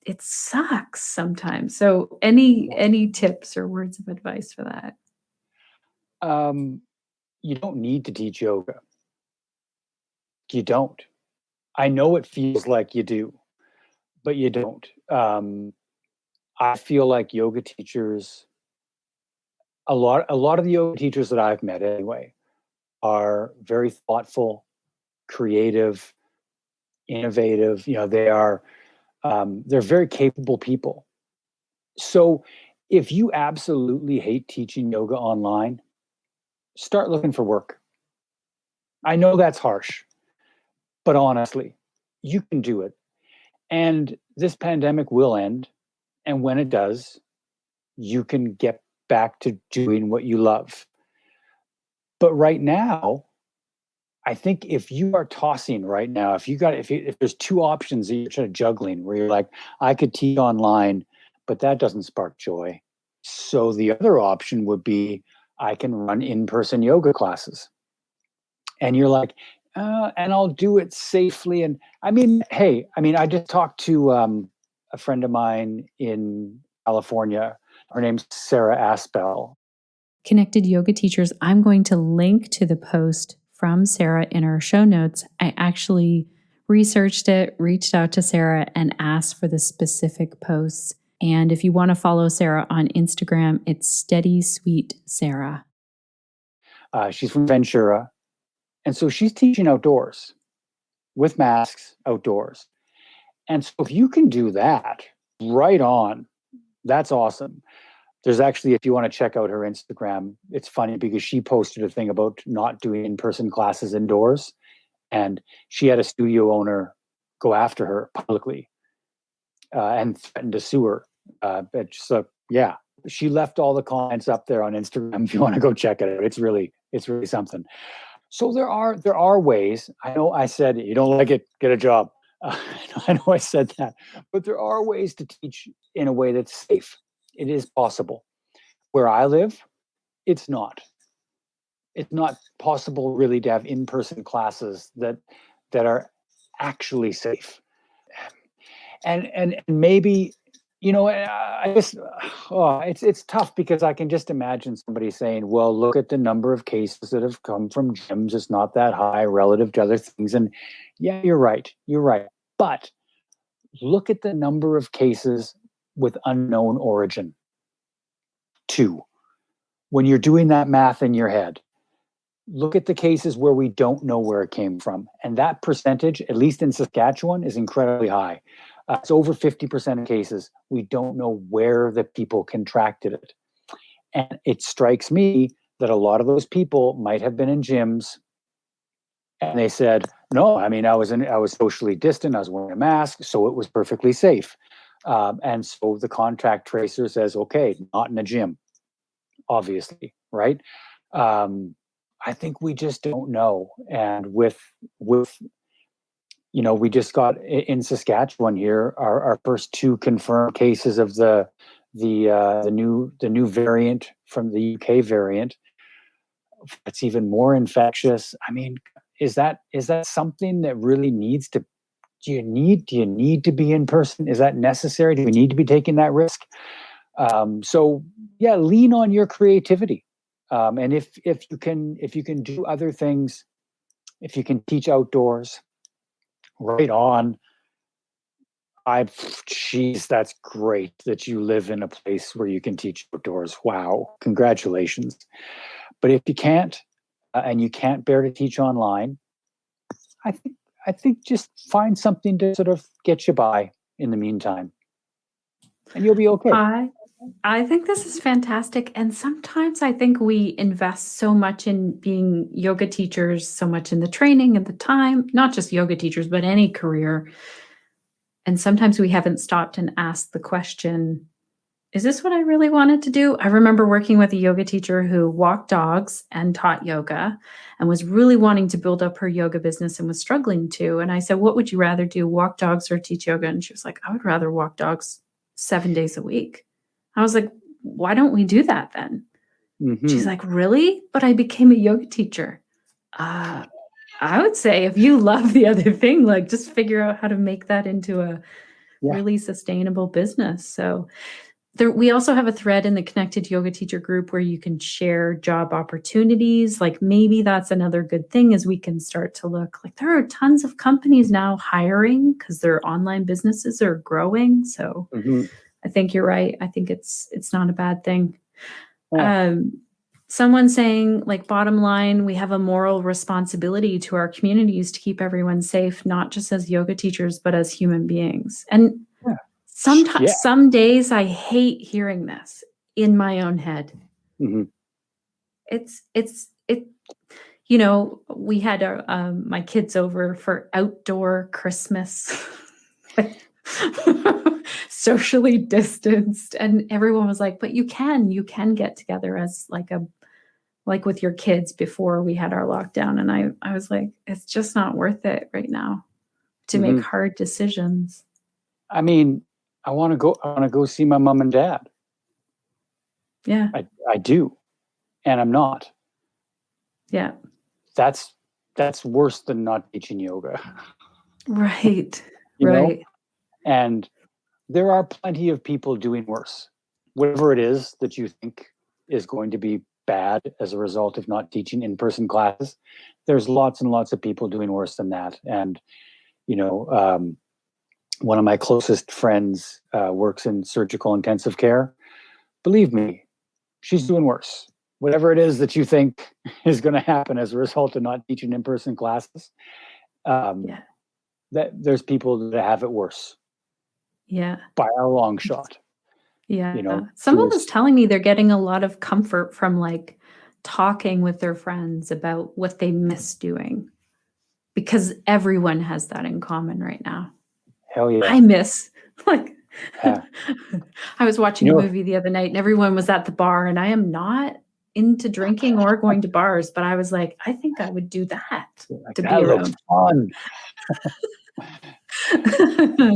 [SPEAKER 2] it sucks sometimes. So any tips or words of advice for that?
[SPEAKER 4] You don't need to teach yoga. You don't. I know it feels like you do, but you don't. I feel like yoga teachers, a lot of the yoga teachers that I've met anyway, are very thoughtful, creative, innovative. You know, they're very capable people. So if you absolutely hate teaching yoga online, start looking for work. I know that's harsh, but honestly, you can do it. And this pandemic will end. And when it does, you can get back to doing what you love. But right now, I think if you are tossing right now, if there's two options that you're juggling where you're like, I could teach online, but that doesn't spark joy. So the other option would be I can run in-person yoga classes. And you're like, and I'll do it safely. And I mean, hey, I just talked to a friend of mine in California. Her name's Sarah Aspel.
[SPEAKER 2] Connected Yoga Teachers, I'm going to link to the post from Sarah in our show notes. I actually researched it, reached out to Sarah, and asked for the specific posts. And if you want to follow Sarah on Instagram, it's Steady Sweet Sarah.
[SPEAKER 4] She's from Ventura. And so she's teaching outdoors with masks outdoors. And so if you can do that, right on, that's awesome. There's actually, if you want to check out her Instagram, it's funny because she posted a thing about not doing in-person classes indoors. And she had a studio owner go after her publicly and threatened to sue her. So yeah, she left all the comments up there on Instagram. If you want to go check it out, it's really something. So there are ways. I know I said you don't like it, get a job. I know I said that, but there are ways to teach in a way that's safe. It is possible. Where I live, it's not. It's not possible really to have in-person classes that are actually safe. And maybe, I guess it's tough because I can just imagine somebody saying, well, look at the number of cases that have come from gyms. It's not that high relative to other things. And yeah, you're right. But look at the number of cases with unknown origin too. When you're doing that math in your head, look at the cases where we don't know where it came from. And that percentage, at least in Saskatchewan, is incredibly high. It's over 50% of cases. We don't know where the people contracted it. And it strikes me that a lot of those people might have been in gyms and they said, no, I was socially distant. I was wearing a mask, so it was perfectly safe. And so the contact tracer says, okay, not in a gym, obviously, right? I think we just don't know. And with we just got in Saskatchewan here our first two confirmed cases of the new variant from the UK variant. It's even more infectious. I mean, is that something that really needs to? Do you need to be in person? Is that necessary? Do we need to be taking that risk? So yeah, lean on your creativity. And if you can do other things, if you can teach outdoors, right on. That's great that you live in a place where you can teach outdoors. Wow, congratulations. But if you can't, and you can't bear to teach online, I think just find something to sort of get you by in the meantime, and you'll be okay.
[SPEAKER 2] I think this is fantastic. And sometimes I think we invest so much in being yoga teachers, so much in the training and the time, not just yoga teachers, but any career. And sometimes we haven't stopped and asked the question, is this what I really wanted to do? I remember working with a yoga teacher who walked dogs and taught yoga and was really wanting to build up her yoga business and was struggling to. And I said, what would you rather do, walk dogs or teach yoga? And she was like, I would rather walk dogs 7 days a week. I was like, why don't we do that then?
[SPEAKER 4] Mm-hmm.
[SPEAKER 2] She's like, really? But I became a yoga teacher. I would say if you love the other thing, like just figure out how to make that into a really sustainable business. So we also have a thread in the Connected Yoga Teacher group where you can share job opportunities. Like maybe that's another good thing as we can start to look like there are tons of companies now hiring because their online businesses are growing. So I think you're right. I think it's not a bad thing.
[SPEAKER 4] Yeah.
[SPEAKER 2] Someone saying, like, bottom line, we have a moral responsibility to our communities to keep everyone safe, not just as yoga teachers, but as human beings. And sometimes, some days I hate hearing this in my own head.
[SPEAKER 4] Mm-hmm.
[SPEAKER 2] you know, we had my kids over for outdoor Christmas, socially distanced, and everyone was like, "But you can get together as like with your kids before we had our lockdown." And I was like, it's just not worth it right now to make
[SPEAKER 4] Mhm.
[SPEAKER 2] hard decisions.
[SPEAKER 4] I mean, I want to go see my mom and dad.
[SPEAKER 2] Yeah,
[SPEAKER 4] I do, and I'm not.
[SPEAKER 2] yeah,
[SPEAKER 4] That's worse than not teaching yoga,
[SPEAKER 2] right,
[SPEAKER 4] you know?
[SPEAKER 2] right.
[SPEAKER 4] And there are plenty of people doing worse. Whatever it is that you think is going to be bad as a result of not teaching in-person classes, there's lots and lots of people doing worse than that. And, you know, one of my closest friends works in surgical intensive care. Believe me, she's doing worse. Whatever it is that you think is going to happen as a result of not teaching in-person classes, um,
[SPEAKER 2] Yeah,
[SPEAKER 4] that there's people that have it worse
[SPEAKER 2] yeah,
[SPEAKER 4] by a long shot. You
[SPEAKER 2] yeah.
[SPEAKER 4] know,
[SPEAKER 2] Someone was
[SPEAKER 4] there's
[SPEAKER 2] telling me they're getting a lot of comfort from like talking with their friends about what they miss doing because everyone has that in common right now.
[SPEAKER 4] hell yeah.
[SPEAKER 2] I miss like
[SPEAKER 4] Yeah.
[SPEAKER 2] I was watching
[SPEAKER 4] You
[SPEAKER 2] a
[SPEAKER 4] know,
[SPEAKER 2] movie the other night and everyone was at the bar, and I am not into drinking or going to bars, but I was like, I think I would do that
[SPEAKER 4] like
[SPEAKER 2] to be
[SPEAKER 4] that looks
[SPEAKER 2] around.
[SPEAKER 4] fun.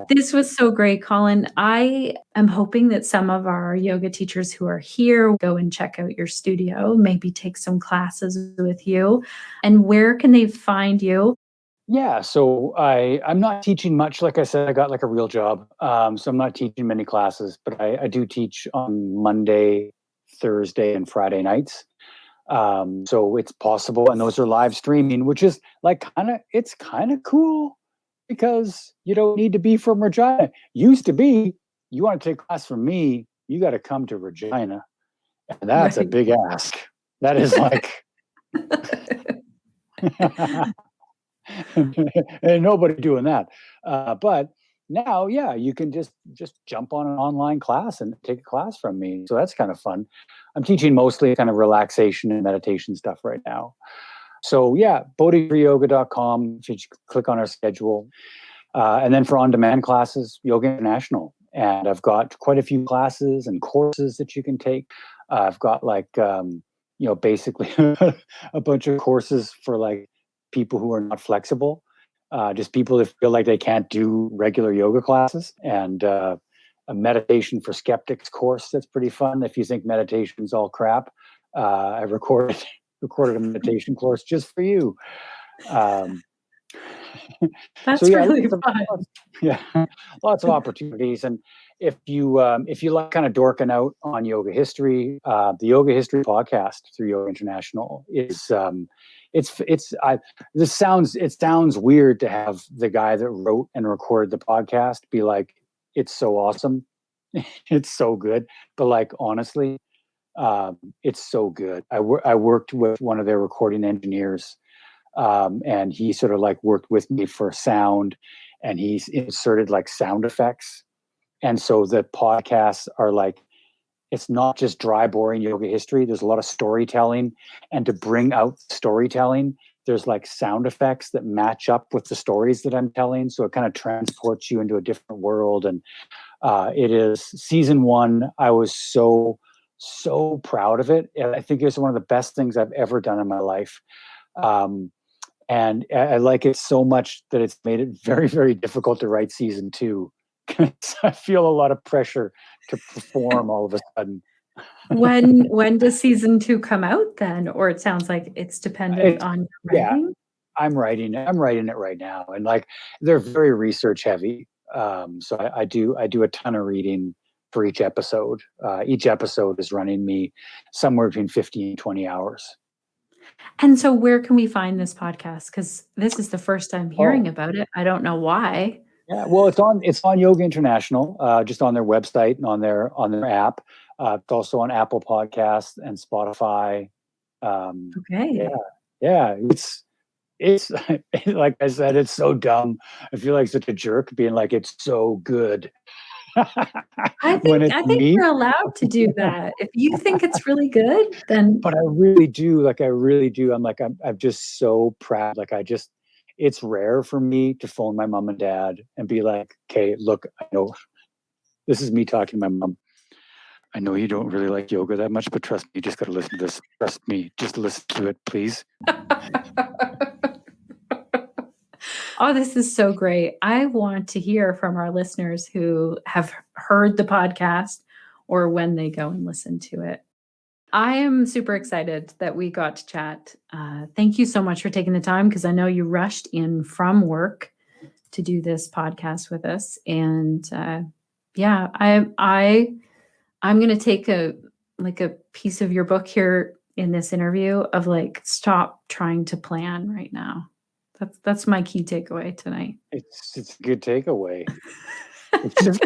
[SPEAKER 2] This was so great, Colin. I am hoping that some of our yoga teachers who are here go and check out your studio, maybe take some classes with you. And where can they find you?
[SPEAKER 4] Yeah, so I'm not teaching much. Like I said, I got like a real job, so I'm not teaching many classes. But I do teach on Monday, Thursday, and Friday nights. So it's possible, and those are live streaming, which is like it's kind of cool because you don't need to be from Regina. Used to be, you want to take class from me, you got to come to Regina, and that's a
[SPEAKER 2] Right.
[SPEAKER 4] big ask. That is like. And nobody doing that. But now, yeah, you can just jump on an online class and take a class from me. So that's kind of fun. I'm teaching mostly kind of relaxation and meditation stuff right now. So yeah, bodhitreeyoga.com. If you click on our schedule, and then for on-demand classes, Yoga International. And I've got quite a few classes and courses that you can take. I've got like basically a bunch of courses for like people who are not flexible, just people that feel like they can't do regular yoga classes, and a meditation for skeptics course that's pretty fun. If you think meditation's all crap, I recorded a meditation course just for you. Um, so
[SPEAKER 2] That's
[SPEAKER 4] yeah,
[SPEAKER 2] really fun.
[SPEAKER 4] yeah, lots of opportunities. And if you like kind of dorking out on yoga history, the Yoga History podcast through Yoga International is it sounds weird to have the guy that wrote and recorded the podcast be like, it's so awesome, it's so good, but like honestly, it's so good. I worked with one of their recording engineers, and he sort of like worked with me for sound, and he's inserted like sound effects. And so the podcasts are like, it's not just dry, boring yoga history. There's a lot of storytelling. And to bring out storytelling, there's like sound effects that match up with the stories that I'm telling. So it kind of transports you into a different world. And it is season 1. I was so proud of it. I think it's one of the best things I've ever done in my life. And I like it so much that it's made it very, very difficult to write season 2. I feel a lot of pressure to perform all of a sudden.
[SPEAKER 2] When does season 2 come out then? Or it sounds like it's dependent
[SPEAKER 4] It's,
[SPEAKER 2] on your
[SPEAKER 4] yeah,
[SPEAKER 2] writing?
[SPEAKER 4] I'm writing it right now, and like they're very research heavy. So I do a ton of reading for each episode. Each episode is running me somewhere between 15 and 20 hours.
[SPEAKER 2] And so where can we find this podcast? Because this is the first time hearing
[SPEAKER 4] Oh,
[SPEAKER 2] about it. I don't know why.
[SPEAKER 4] yeah, well, it's on Yoga International, just on their website and on their app. It's also on Apple Podcasts and Spotify. Yeah,
[SPEAKER 2] Okay.
[SPEAKER 4] yeah, it's like I said, it's so dumb. I feel like such a jerk being like it's so good.
[SPEAKER 2] I
[SPEAKER 4] when
[SPEAKER 2] think
[SPEAKER 4] it's me.
[SPEAKER 2] you're allowed to do that. If you think it's really good, then
[SPEAKER 4] But I really do. Like, I really do. I'm just so proud. It's rare for me to phone my mom and dad and be like, okay, look, I know this is me talking to my mom. I know you don't really like yoga that much, but trust me, you just got to listen to this. Trust me, just listen to it, please.
[SPEAKER 2] Oh, this is so great. I want to hear from our listeners who have heard the podcast or when they go and listen to it. I am super excited that we got to chat. Thank you so much for taking the time, because I know you rushed in from work to do this podcast with us. And yeah, I'm going to take a piece of your book here in this interview of like, stop trying to plan right now. That's my key takeaway tonight.
[SPEAKER 4] It's a good takeaway. It's just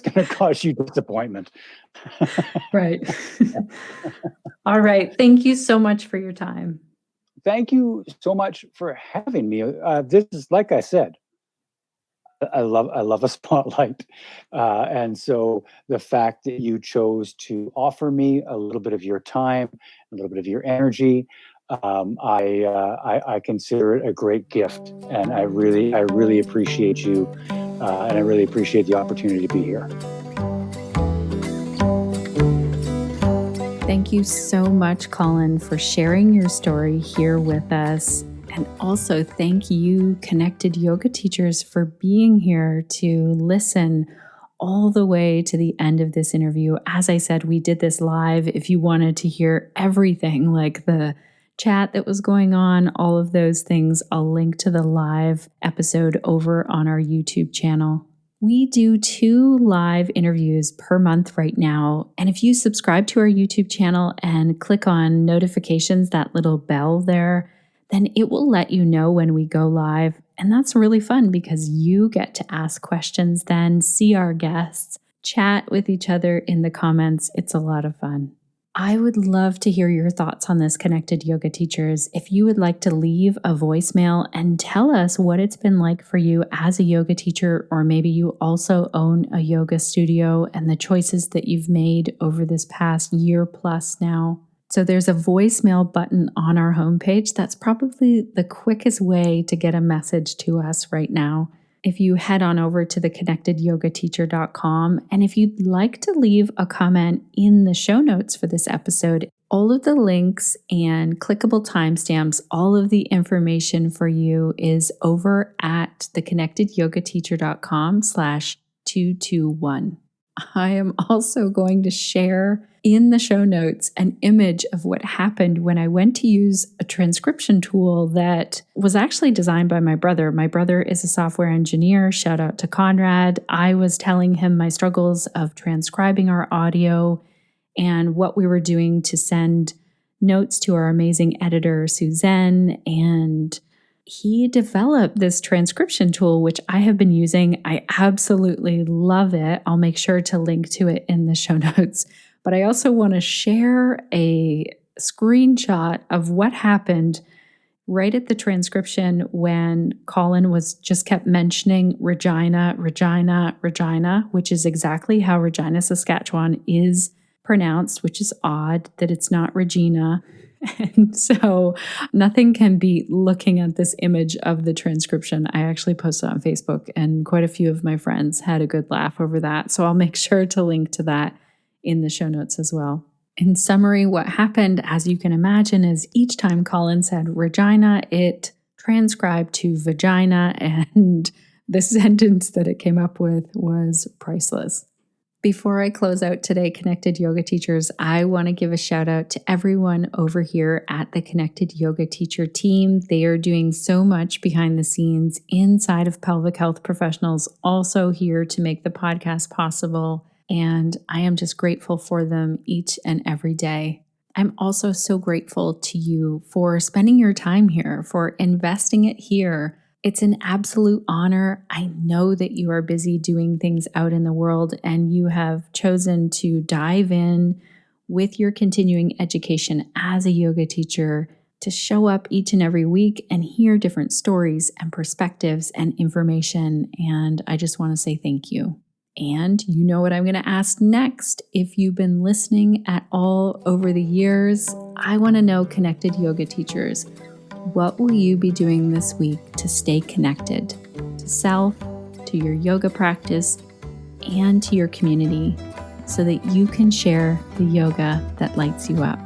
[SPEAKER 4] gonna cause you disappointment.
[SPEAKER 2] Right. All right. Thank you so much for your time.
[SPEAKER 4] Thank you so much for having me. This is, like I said, I love a spotlight, and so the fact that you chose to offer me a little bit of your time, a little bit of your energy, I consider it a great gift, and I really appreciate you, and I really appreciate the opportunity to be here.
[SPEAKER 2] Thank you so much, Colin, for sharing your story here with us. And also thank you, Connected Yoga teachers, for being here to listen all the way to the end of this interview. As I said, we did this live. If you wanted to hear everything, like the chat that was going on, all of those things, I'll link to the live episode over on our YouTube channel. We do 2 live interviews per month right now. And if you subscribe to our YouTube channel and click on notifications, that little bell there, then it will let you know when we go live. And that's really fun because you get to ask questions then, see our guests, chat with each other in the comments. It's a lot of fun. I would love to hear your thoughts on this, Connected Yoga teachers. If you would like to leave a voicemail and tell us what it's been like for you as a yoga teacher, or maybe you also own a yoga studio and the choices that you've made over this past year plus now. So there's a voicemail button on our homepage. That's probably the quickest way to get a message to us right now. If you head on over to theconnectedyogateacher.com, and if you'd like to leave a comment in the show notes for this episode, all of the links and clickable timestamps, all of the information for you is over at theconnectedyogateacher.com/221. I am also going to share in the show notes an image of what happened when I went to use a transcription tool that was actually designed by my brother. My brother is a software engineer. Shout out to Conrad. I was telling him my struggles of transcribing our audio and what we were doing to send notes to our amazing editor, Suzanne, and he developed this transcription tool, which I have been using. I absolutely love it. I'll make sure to link to it in the show notes. But I also want to share a screenshot of what happened right at the transcription when Colin just kept mentioning Regina, which is exactly how Regina, Saskatchewan is pronounced, which is odd that it's not Regina. And so nothing can beat looking at this image of the transcription. I actually posted on Facebook, and quite a few of my friends had a good laugh over that. So I'll make sure to link to that in the show notes as well. In summary, what happened, as you can imagine, is each time Colin said Regina, it transcribed to vagina, and the sentence that it came up with was priceless. Before I close out today, Connected Yoga teachers, I want to give a shout out to everyone over here at the Connected Yoga Teacher team. They are doing so much behind the scenes inside of Pelvic Health Professionals, also here to make the podcast possible. And I am just grateful for them each and every day. I'm also so grateful to you for spending your time here, for investing it here. It's an absolute honor. I know that you are busy doing things out in the world, and you have chosen to dive in with your continuing education as a yoga teacher to show up each and every week and hear different stories and perspectives and information. And I just want to say thank you. And you know what I'm going to ask next. If you've been listening at all over the years, I want to know, connected yoga teachers, what will you be doing this week to stay connected to self, to your yoga practice, and to your community so that you can share the yoga that lights you up?